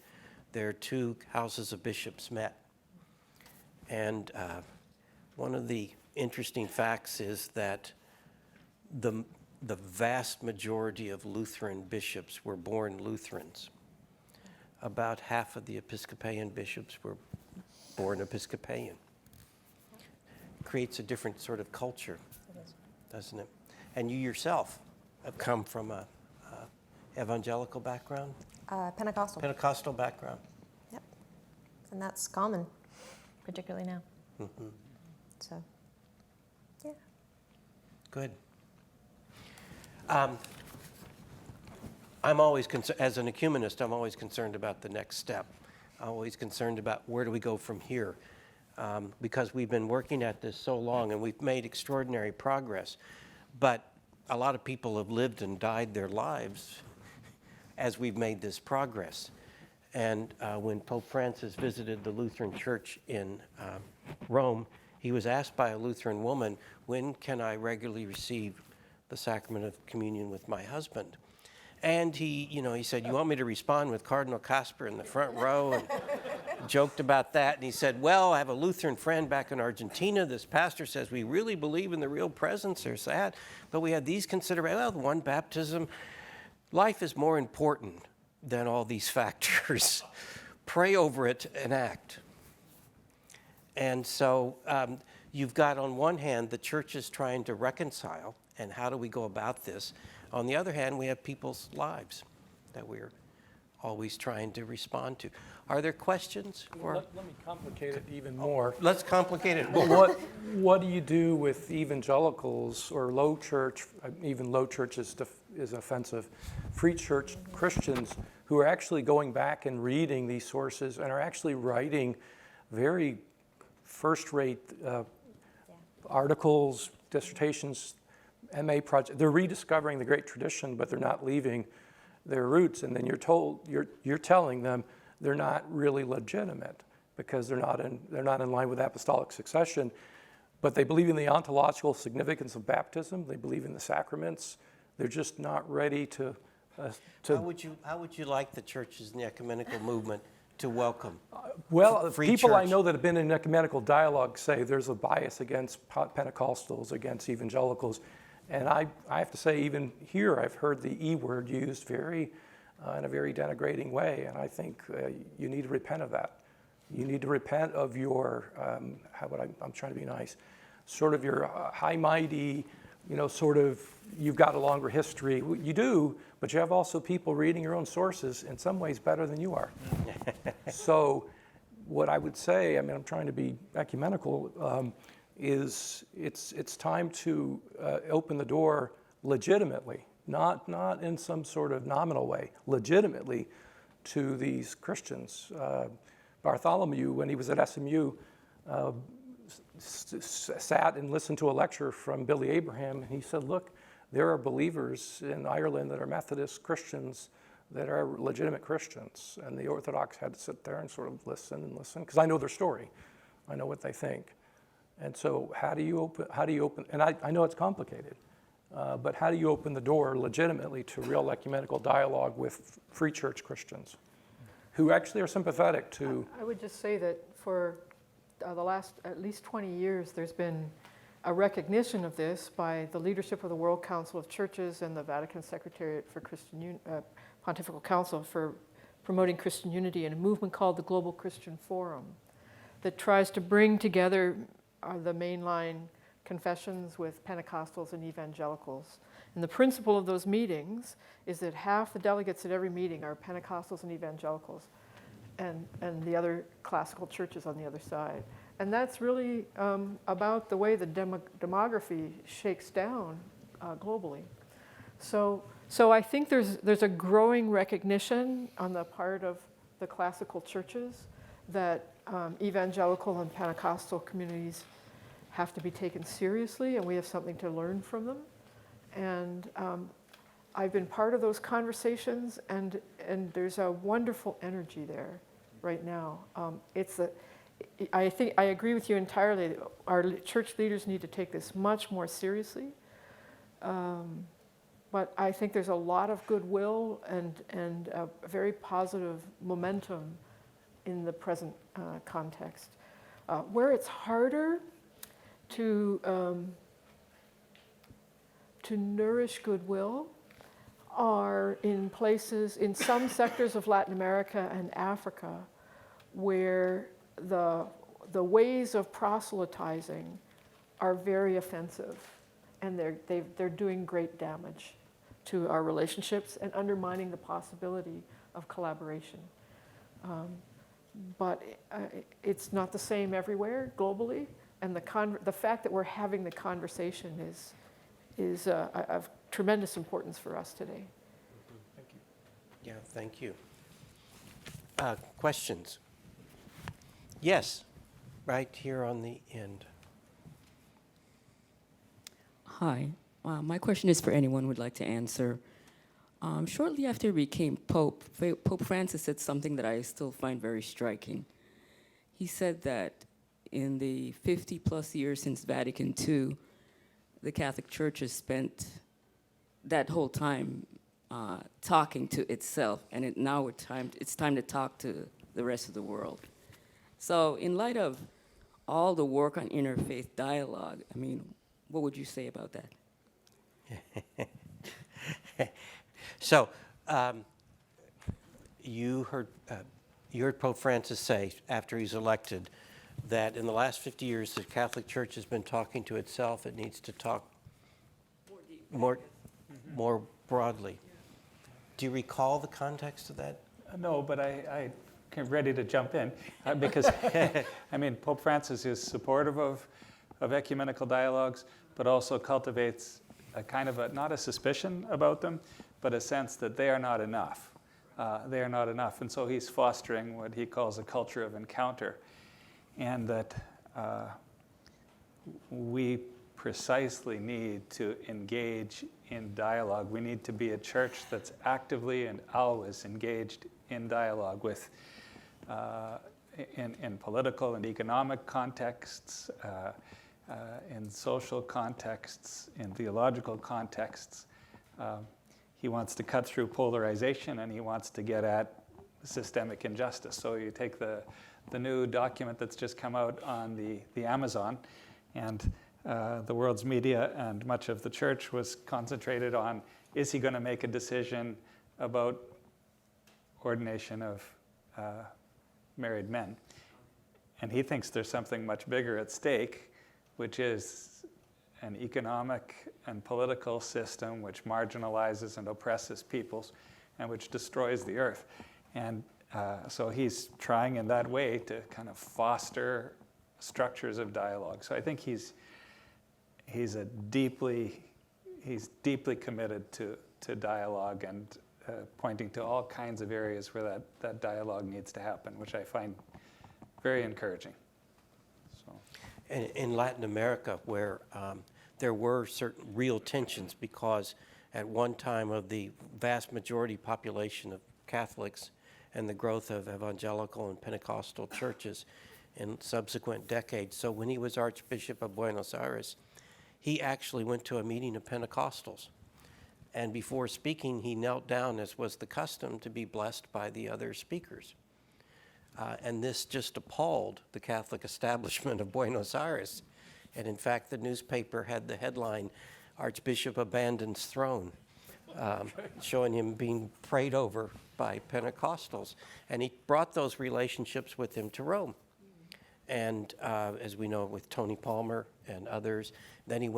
their 2 houses of bishops met. And one of the interesting facts is that the vast majority of Lutheran bishops were born Lutherans. About half of the Episcopalian bishops were born Episcopalian. Creates a different sort of culture, doesn't it? And you yourself have come from a evangelical background? Pentecostal. Pentecostal background. Yep. And that's common, particularly now. Mm-hmm. So, yeah. Good. I'm always as an ecumenist, I'm always concerned about the next step. I'm always concerned about where do we go from here, because we've been working at this so long and we've made extraordinary progress. But a lot of people have lived and died their lives as we've made this progress. And when Pope Francis visited the Lutheran Church in Rome, he was asked by a Lutheran woman, when can I regularly receive the sacrament of communion with my husband? And he said, you want me to respond with Cardinal Kasper in the front row? And joked about that. And he said, well, I have a Lutheran friend back in Argentina. This pastor says we really believe in the real presence. There's that. But we have these considerations. Well, one baptism. Life is more important than all these factors. Pray over it and act. And so you've got, on one hand, the church is trying to reconcile, and how do we go about this? On the other hand, we have people's lives that we're always trying to respond to. Are there questions? Let me complicate it even more. Let's complicate it more. What do you do with evangelicals or low church, even low church is offensive, free church Christians who are actually going back and reading these sources and are actually writing very first-rate articles, dissertations, MA projects. They're rediscovering the great tradition, but they're not leaving their roots. And then you're telling them they're not really legitimate because they're not in line with apostolic succession. But they believe in the ontological significance of baptism. They believe in the sacraments. They're just not ready to. How would you like the churches in the ecumenical movement to welcome? Well, free people church? I know that have been in ecumenical dialogue say there's a bias against Pentecostals, against evangelicals. And I have to say, even here, I've heard the E word used in a very denigrating way. And I think you need to repent of that. You need to repent of your, I'm trying to be nice, sort of your high-mighty, sort of, you've got a longer history. You do, but you have also people reading your own sources in some ways better than you are. So what I would say, I'm trying to be ecumenical, is it's time to open the door legitimately, not in some sort of nominal way, legitimately to these Christians. Bartholomew, when he was at SMU, sat and listened to a lecture from Billy Abraham, and he said, look, there are believers in Ireland that are Methodist Christians that are legitimate Christians. And the Orthodox had to sit there and sort of listen, because I know their story. I know what they think. And so how do you open, and I know it's complicated, but how do you open the door legitimately to real ecumenical dialogue with free church Christians who actually are sympathetic to? I would just say that for the last at least 20 years, there's been a recognition of this by the leadership of the World Council of Churches and the Vatican Secretariat for Pontifical Council for Promoting Christian Unity, and a movement called the Global Christian Forum that tries to bring together the mainline confessions with Pentecostals and evangelicals. And the principle of those meetings is that half the delegates at every meeting are Pentecostals and evangelicals, and the other classical churches on the other side. And that's really about the way the demography shakes down globally. So I think there's a growing recognition on the part of the classical churches that evangelical and Pentecostal communities have to be taken seriously, and we have something to learn from them. And I've been part of those conversations, and there's a wonderful energy there right now. I think I agree with you entirely. Our church leaders need to take this much more seriously. But I think there's a lot of goodwill and a very positive momentum in the present context. Where it's harder to nourish goodwill are in places, in some sectors of Latin America and Africa, where the ways of proselytizing are very offensive, and they're doing great damage to our relationships and undermining the possibility of collaboration. But it's not the same everywhere globally, and the fact that we're having the conversation is of tremendous importance for us today. Thank you. Yeah, thank you. Questions? Yes, right here on the end. Hi. My question is for anyone who would like to answer. Shortly after he became Pope, Pope Francis said something that I still find very striking. He said that in the 50-plus years since Vatican II, the Catholic Church has spent that whole time talking to itself, and now it's time to talk to the rest of the world. So in light of all the work on interfaith dialogue, I mean, what would you say about that? So, you heard Pope Francis say, after he's elected, that in the last 50 years, the Catholic Church has been talking to itself. It needs to talk more broadly. Do you recall the context of that? No, but I'm ready to jump in because, I mean, Pope Francis is supportive of ecumenical dialogues, but also cultivates a kind of not a suspicion about them, but a sense that they are not enough. They are not enough. And so he's fostering what he calls a culture of encounter, and that we precisely need to engage in dialogue. We need to be a church that's actively and always engaged in dialogue with, in political and economic contexts, in social contexts, in theological contexts. He wants to cut through polarization, and he wants to get at systemic injustice. So you take the new document that's just come out on the Amazon, and the world's media and much of the church was concentrated on, is he going to make a decision about ordination of married men? And he thinks there's something much bigger at stake, which is an economic and political system which marginalizes and oppresses peoples and which destroys the earth. And so he's trying in that way to kind of foster structures of dialogue. So I think he's deeply committed to dialogue and pointing to all kinds of areas where that dialogue needs to happen, which I find very encouraging. So. In Latin America, where there were certain real tensions, because at one time of the vast majority population of Catholics and the growth of evangelical and Pentecostal churches in subsequent decades. So when he was Archbishop of Buenos Aires, he actually went to a meeting of Pentecostals. And before speaking, he knelt down, as was the custom, to be blessed by the other speakers. And this just appalled the Catholic establishment of Buenos Aires. And in fact, the newspaper had the headline, "Archbishop Abandons Throne," showing him being prayed over by Pentecostals. And he brought those relationships with him to Rome. And as we know, with Tony Palmer and others, then he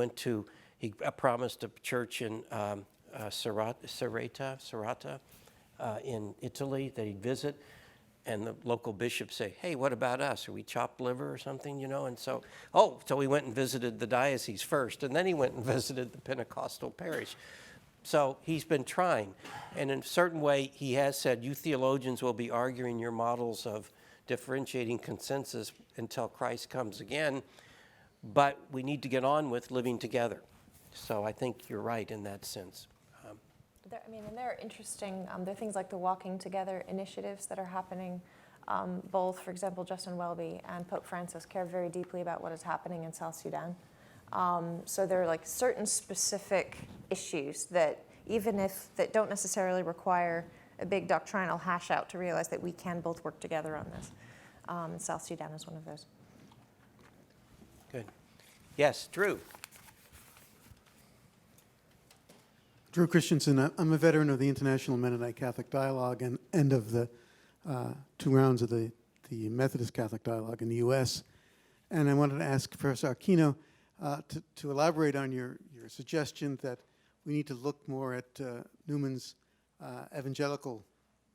promised a church in Serrata in Italy that he'd visit. And the local bishops say, "Hey, what about us? Are we chopped liver or something, you know?" And so he went and visited the diocese first, and then he went and visited the Pentecostal parish. So he's been trying. And in a certain way, he has said, you theologians will be arguing your models of differentiating consensus until Christ comes again, but we need to get on with living together. So I think you're right in that sense. There are interesting, there are things like the Walking Together initiatives that are happening. Both, for example, Justin Welby and Pope Francis care very deeply about what is happening in South Sudan. So there are like certain specific issues that that don't necessarily require a big doctrinal hash out to realize that we can both work together on this. And South Sudan is one of those. Good. Yes, Drew. Drew Christensen. I'm a veteran of the International Mennonite Catholic Dialogue and of the 2 rounds of the Methodist Catholic Dialogue in the U.S. And I wanted to ask Professor Aquino to elaborate on your suggestion that we need to look more at Newman's evangelical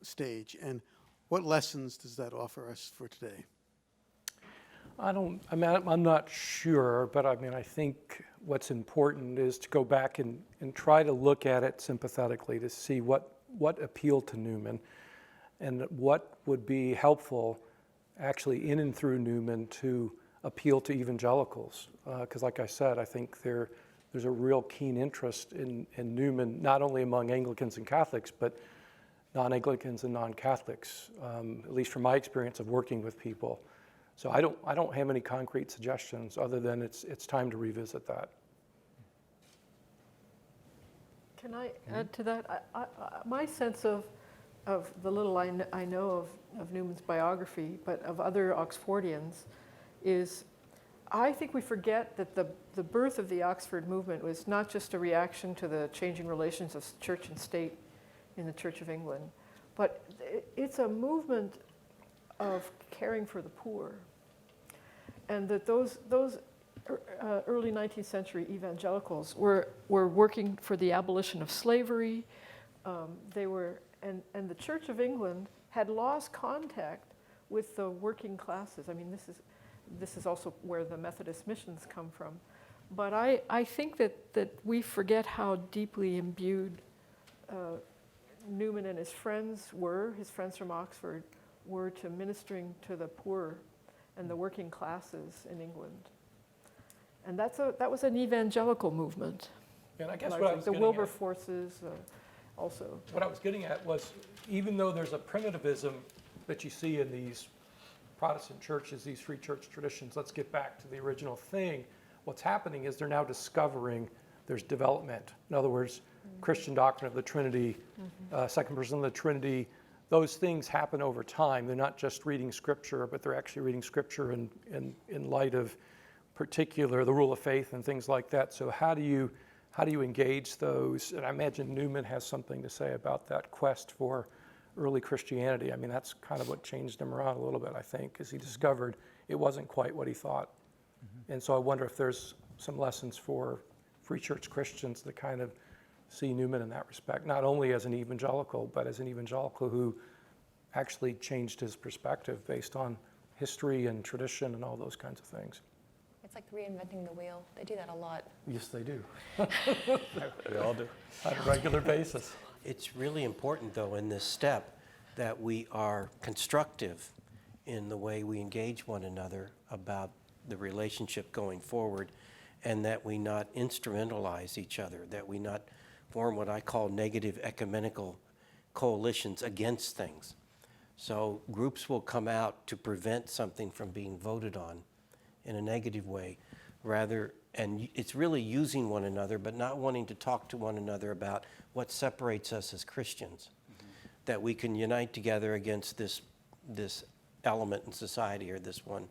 stage, and what lessons does that offer us for today? I'm not sure, but I think what's important is to go back and try to look at it sympathetically to see what appealed to Newman and what would be helpful actually in and through Newman to appeal to evangelicals. Because like I said, I think there's a real keen interest in Newman, not only among Anglicans and Catholics, but non-Anglicans and non-Catholics, at least from my experience of working with people. So I don't have any concrete suggestions other than it's time to revisit that. Can I add to that? My sense of the little I know of Newman's biography, but of other Oxfordians, is I think we forget that the birth of the Oxford movement was not just a reaction to the changing relations of church and state in the Church of England, but it's a movement of caring for the poor. And that those early 19th century evangelicals were working for the abolition of slavery. And the Church of England had lost contact with the working classes. I mean, this is also where the Methodist missions come from. But I think that we forget how deeply imbued Newman and his friends from Oxford, were to ministering to the poor and the working classes in England. And that was an evangelical movement. And I guess like what I was the getting Wilberforces also. What I was getting at was, even though there's a primitivism that you see in these Protestant churches, these free church traditions, let's get back to the original thing. What's happening is they're now discovering there's development. In other words, Christian doctrine of the Trinity, second person of the Trinity, those things happen over time. They're not just reading Scripture, but they're actually reading Scripture in light of particular, the rule of faith and things like that. So how do you engage those? And I imagine Newman has something to say about that quest for early Christianity. I mean, that's kind of what changed him around a little bit, I think, because he discovered it wasn't quite what he thought. And so I wonder if there's some lessons for free church Christians that kind of see Newman in that respect, not only as an evangelical, but as an evangelical who actually changed his perspective based on history and tradition and all those kinds of things. It's like reinventing the wheel. They do that a lot. Yes, they do. We all do. On a regular basis. It's really important, though, in this step that we are constructive in the way we engage one another about the relationship going forward, and that we not instrumentalize each other, that we not form what I call negative ecumenical coalitions against things. So groups will come out to prevent something from being voted on in a negative way, and it's really using one another, but not wanting to talk to one another about what separates us as Christians, that we can unite together against this element in society or this one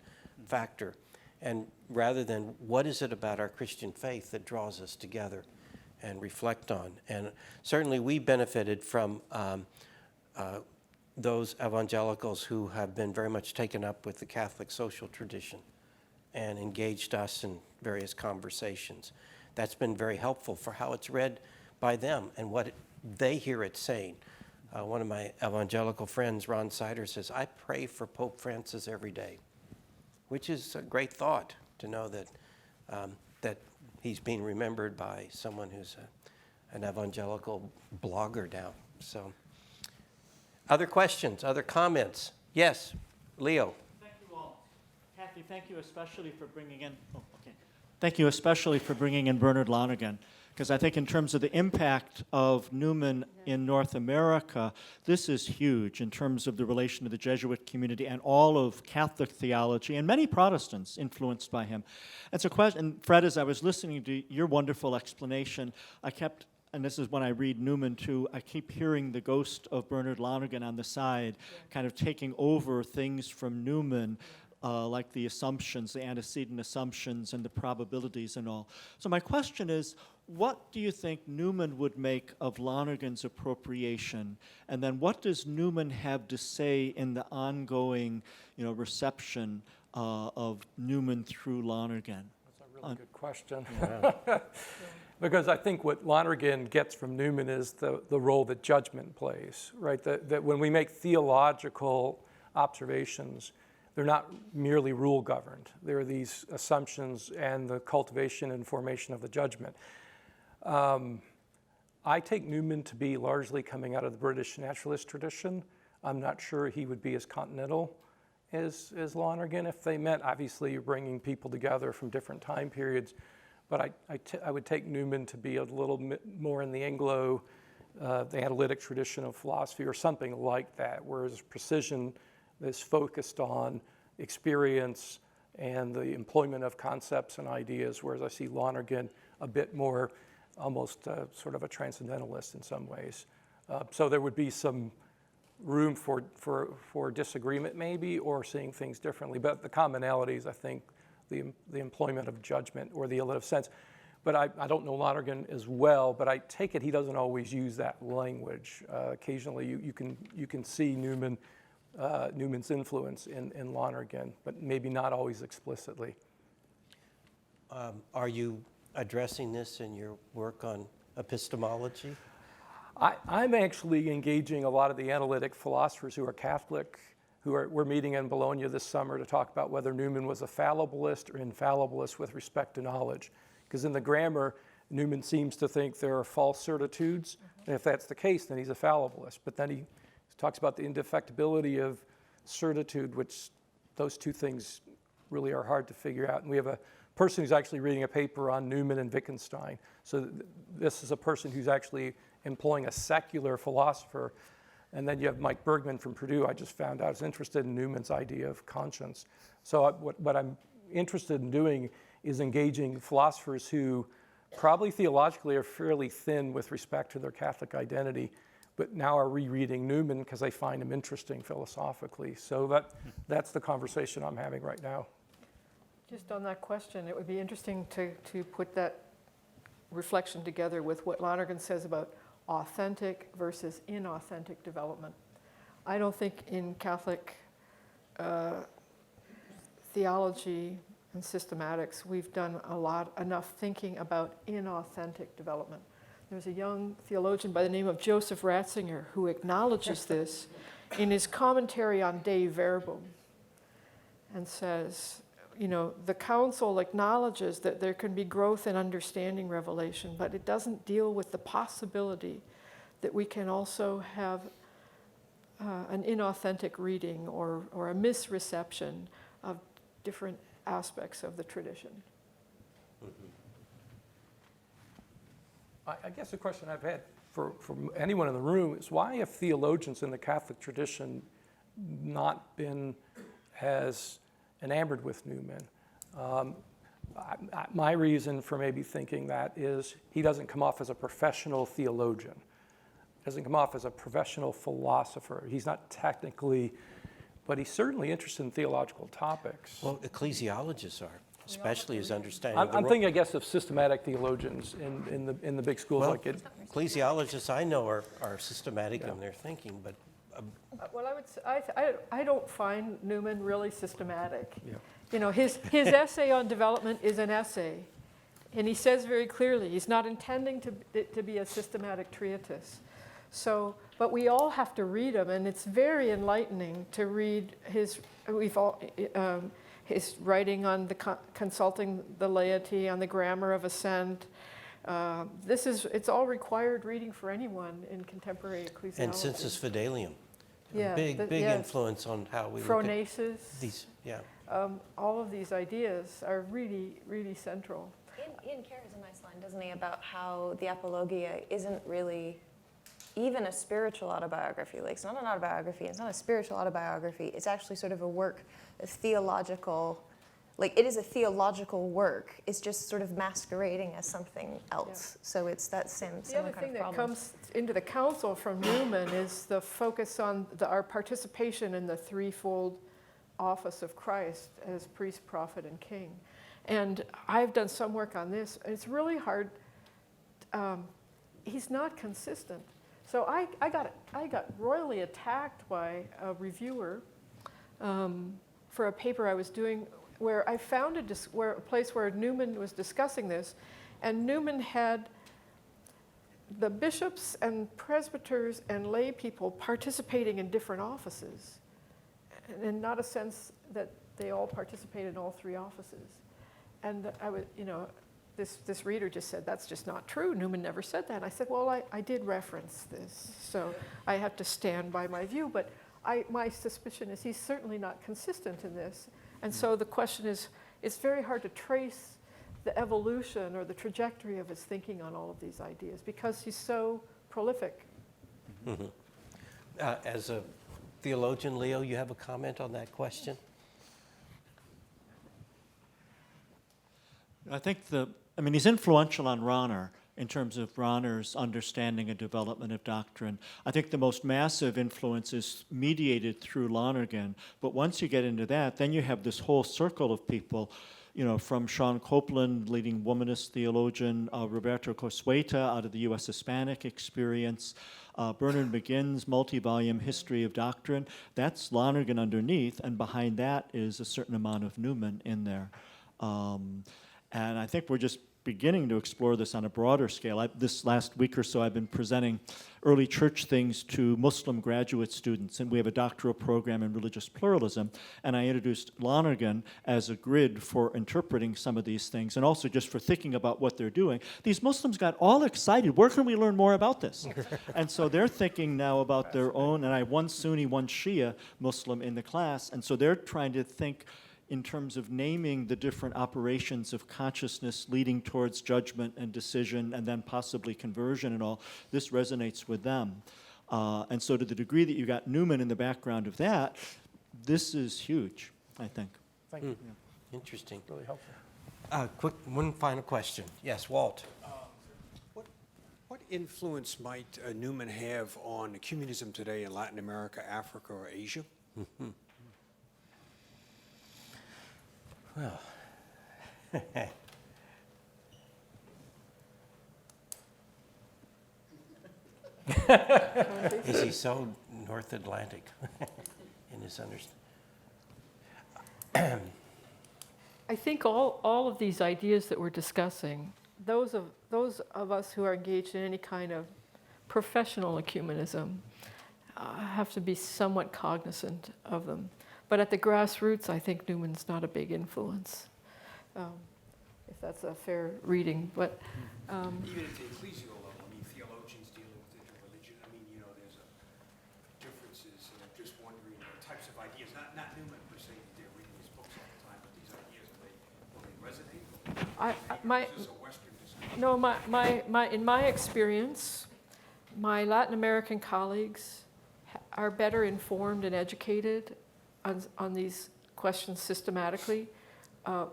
factor. And rather than what is it about our Christian faith that draws us together and reflect on. And certainly we benefited from those evangelicals who have been very much taken up with the Catholic social tradition and engaged us in various conversations. That's been very helpful for how it's read by them and what they hear it saying. One of my evangelical friends, Ron Sider, says, I pray for Pope Francis every day, which is a great thought to know that that he's being remembered by someone who's an evangelical blogger now. So, other questions, other comments? Yes, Leo. Thank you all. Kathy, thank you especially for bringing in. Thank you especially for bringing in Bernard Lonergan, because I think in terms of the impact of Newman in North America, this is huge in terms of the relation to the Jesuit community and all of Catholic theology, and many Protestants influenced by him. It's a question, and Fred, as I was listening to your wonderful explanation, I kept, and this is when I read Newman too, I keep hearing the ghost of Bernard Lonergan on the side, kind of taking over things from Newman, like the assumptions, the antecedent assumptions and the probabilities and all. So my question is, what do you think Newman would make of Lonergan's appropriation? And then what does Newman have to say in the ongoing, reception of Newman through Lonergan? That's a really good question. Yeah. Because I think what Lonergan gets from Newman is the role that judgment plays, right? That when we make theological observations, they're not merely rule governed. There are these assumptions and the cultivation and formation of the judgment. I take Newman to be largely coming out of the British naturalist tradition. I'm not sure he would be as continental as Lonergan if they met. Obviously, you're bringing people together from different time periods, but I would take Newman to be a little bit more in the Anglo, the analytic tradition of philosophy or something like that, whereas precision is focused on experience and the employment of concepts and ideas, whereas I see Lonergan a bit more almost sort of a transcendentalist in some ways. So there would be some room for disagreement maybe, or seeing things differently. But the commonalities, I think, the employment of judgment or the relative sense. But I don't know Lonergan as well, but I take it he doesn't always use that language. Occasionally you can see Newman's influence in Lonergan, but maybe not always explicitly. Are you addressing this in your work on epistemology? I'm actually engaging a lot of the analytic philosophers who are Catholic, we're meeting in Bologna this summer to talk about whether Newman was a fallibilist or infallibilist with respect to knowledge. Because in the grammar, Newman seems to think there are false certitudes, and if that's the case, then he's a fallibilist. But then he talks about the indefectibility of certitude, which those two things really are hard to figure out. And we have a person who's actually reading a paper on Newman and Wittgenstein. So this is a person who's actually employing a secular philosopher. And then you have Mike Bergman from Purdue, I just found out, is interested in Newman's idea of conscience. So what I'm interested in doing is engaging philosophers who probably theologically are fairly thin with respect to their Catholic identity, but now are rereading Newman because they find him interesting philosophically. So that's the conversation I'm having right now. Just on that question, it would be interesting to put that reflection together with what Lonergan says about authentic versus inauthentic development. I don't think in Catholic theology and systematics we've done enough thinking about inauthentic development. There's a young theologian by the name of Joseph Ratzinger who acknowledges this in his commentary on De Verbum and says, the council acknowledges that there can be growth in understanding revelation, but it doesn't deal with the possibility that we can also have an inauthentic reading or a misreception of different aspects of the tradition. I guess the question I've had for anyone in the room is, why have theologians in the Catholic tradition not been as enamored with Newman? My reason for maybe thinking that is he doesn't come off as a professional theologian, doesn't come off as a professional philosopher. He's not technically, but he's certainly interested in theological topics. Well, ecclesiologists are, especially as understanding I'm thinking, I guess, of systematic theologians in the big schools like it. Ecclesiologists I know are systematic in their thinking, but Well, I would say, I don't find Newman really systematic. Yeah. His essay on development is an essay, and he says very clearly he's not intending to be a systematic treatise. So, but we all have to read him, and it's very enlightening to read his writing on consulting the laity on the grammar of assent. It's all required reading for anyone in contemporary ecclesiology. and Sensus Fidelium. Yeah, Big yes. influence on how we look Phronesis. at these. Yeah. All of these ideas are really, really central. Ian Kerr has a nice line, doesn't he, about how the Apologia isn't really even a spiritual autobiography. Like, it's not an autobiography, it's not a spiritual autobiography, it's actually sort of a work, a theological, like, it is a theological work. It's just sort of masquerading as something else. Yeah. So it's that same The other thing that comes into the council from Newman is the focus on our participation in the threefold office of Christ as priest, prophet, and king. And I've done some work on this. It's really hard. He's not consistent. So I got royally attacked by a reviewer for a paper I was doing where I found a place where Newman was discussing this, and Newman had the bishops and presbyters and lay people participating in different offices, and not a sense that they all participated in all three offices. And I was, this reader just said, that's just not true. Newman never said that. I said, well, I did reference this, so I have to stand by my view. But my suspicion is he's certainly not consistent in this. And so the question is, it's very hard to trace the evolution or the trajectory of his thinking on all of these ideas because he's so prolific. Mm-hmm. As a theologian, Leo, you have a comment on that question? I think he's influential on Rahner in terms of Rahner's understanding and development of doctrine. I think the most massive influence is mediated through Lonergan, but once you get into that, then you have this whole circle of people, from Sean Copeland, leading womanist theologian, Roberto Cosueta out of the U.S. Hispanic experience, Bernard McGinn's multi-volume history of doctrine. That's Lonergan underneath, and behind that is a certain amount of Newman in there. And I think we're just beginning to explore this on a broader scale. This last week or so, I've been presenting early church things to Muslim graduate students, and we have a doctoral program in religious pluralism, and I introduced Lonergan as a grid for interpreting some of these things, and also just for thinking about what they're doing. These Muslims got all excited. Where can we learn more about this? And so they're thinking now about their own, and I have one Sunni, one Shia Muslim in the class, and so they're trying to think in terms of naming the different operations of consciousness leading towards judgment and decision and then possibly conversion and all. This resonates with them. And so to the degree that you got Newman in the background of that, this is huge, I think. Thank you. Yeah. Interesting. Really helpful. One final question. Yes, Walt. What influence might Newman have on ecumenism today in Latin America, Africa, or Asia? Mm-hmm. Well, is he so North Atlantic in his understanding? I think all of these ideas that we're discussing, those of us who are engaged in any kind of professional ecumenism have to be somewhat cognizant of them. But at the grassroots, I think Newman's not a big influence, if that's a fair reading. But Even at the ecclesial level, theologians dealing with interreligion, there's differences, and I'm just wondering the types of ideas, not Newman per se, that they're reading these books all the time, but these ideas, will they resonate? Is this a Western discussion? No, in my experience, my Latin American colleagues are better informed and educated on these questions systematically.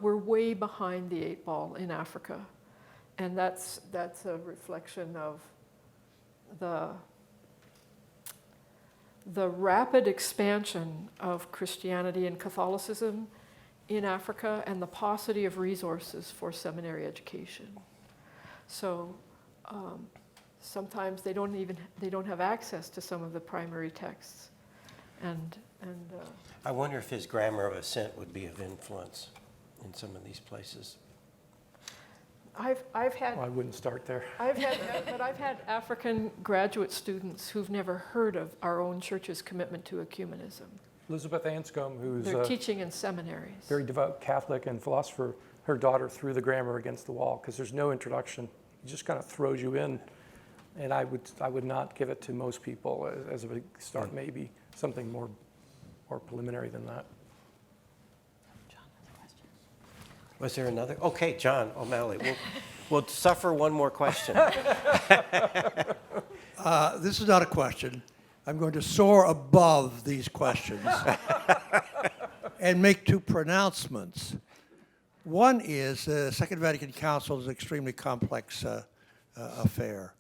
We're way behind the 8 ball in Africa. And that's a reflection of the rapid expansion of Christianity and Catholicism in Africa and the paucity of resources for seminary education. So sometimes they don't have access to some of the primary texts. And I wonder if his grammar of assent would be of influence in some of these places. I've had. Well, I wouldn't start there. I've had African graduate students who've never heard of our own church's commitment to ecumenism. Elizabeth Anscombe, who's They're teaching in seminaries. very devout Catholic and philosopher, her daughter threw the grammar against the wall because there's no introduction. It just kind of throws you in. And I would not give it to most people as a big start, maybe something more preliminary than that. John has a question. Was there another? Okay, John O'Malley. We'll suffer one more question. This is not a question. I'm going to soar above these questions and make 2 pronouncements. One is the Second Vatican Council is an extremely complex affair.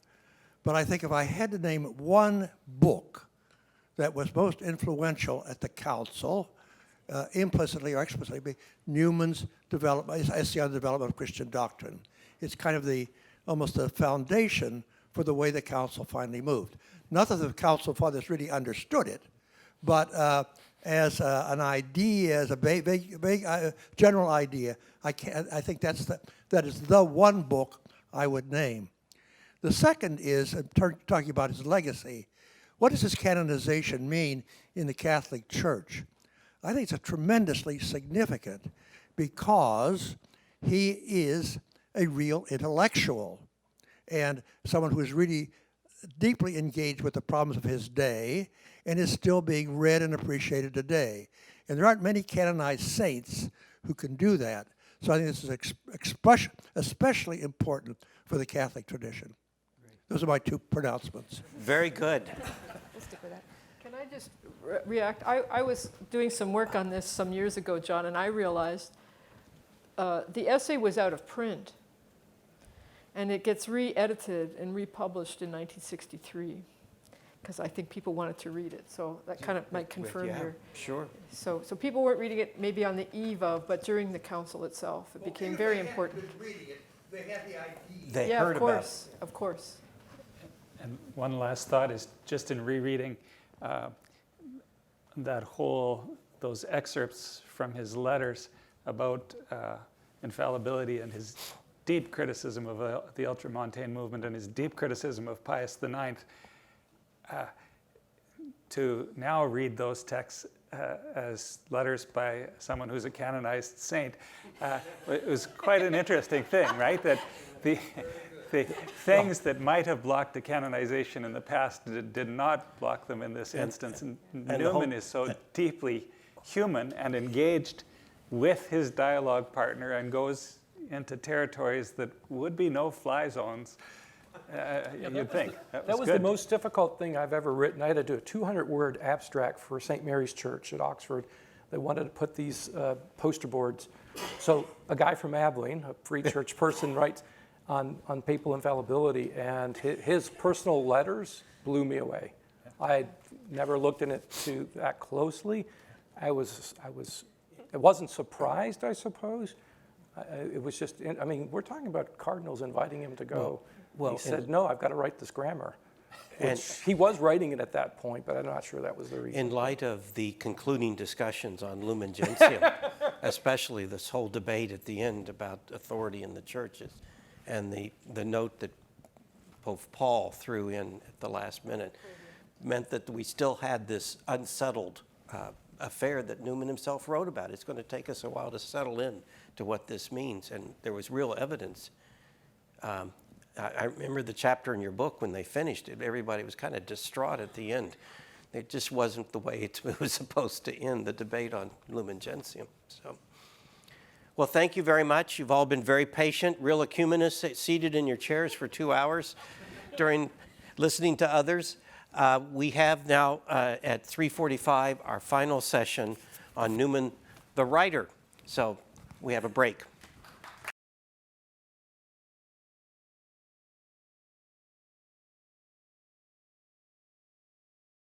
But I think if I had to name one book that was most influential at the council, implicitly or explicitly be Newman's development, essay on the development of Christian doctrine. It's kind of almost the foundation for the way the council finally moved. Not that the council fathers really understood it, but as an idea, as a vague general idea, I think that is the one book I would name. The second is talking about his legacy. What does his canonization mean in the Catholic Church? I think it's tremendously significant because he is a real intellectual and someone who is really deeply engaged with the problems of his day and is still being read and appreciated today. And there aren't many canonized saints who can do that. So I think this is especially important for the Catholic tradition. Those are my two pronouncements. Very good. We'll stick with that. Can I just react? I was doing some work on this some years ago, John, and I realized the essay was out of print. And it gets re-edited and republished in 1963, because I think people wanted to read it. So that kind of might confirm your... Sure. So people weren't reading it maybe on the eve of, but during the council itself. It became very important. Reading it, they had the idea. They Yeah, heard of course, of course. And one last thought is just in rereading those excerpts from his letters about infallibility and his deep criticism of the Ultramontane movement and his deep criticism of Pius IX, to now read those texts as letters by someone who's a canonized saint, it was quite an interesting thing, right? That the things that might have blocked the canonization in the past did not block them in this instance. And Newman is so deeply human and engaged with his dialogue partner and goes into territories that would be no-fly zones, you'd think. That was good. the most difficult thing I've ever written. I had to do a 200-word abstract for St. Mary's Church at Oxford. They wanted to put these poster boards. So a guy from Abilene, a free church person, writes on papal infallibility, and his personal letters blew me away. I had never looked in it that closely. I wasn't surprised, I suppose. It was just, I mean, we're talking about cardinals inviting him to go. Well, he said, no, I've got to write this grammar. And he was writing it at that point, but I'm not sure that was the reason. in light of the concluding discussions on Lumen Gentium, especially this whole debate at the end about authority in the churches, and the note that Pope Paul threw in at the last minute, meant that we still had this unsettled affair that Newman himself wrote about. It's going to take us a while to settle in to what this means, and there was real evidence. I remember the chapter in your book when they finished it. Everybody was kind of distraught at the end. It just wasn't the way it was supposed to end, the debate on Lumen Gentium. So, well, thank you very much. You've all been very patient, real ecumenists seated in your chairs for 2 hours during listening to others. We have now at 3:45 our final session on Newman the writer. So we have a break.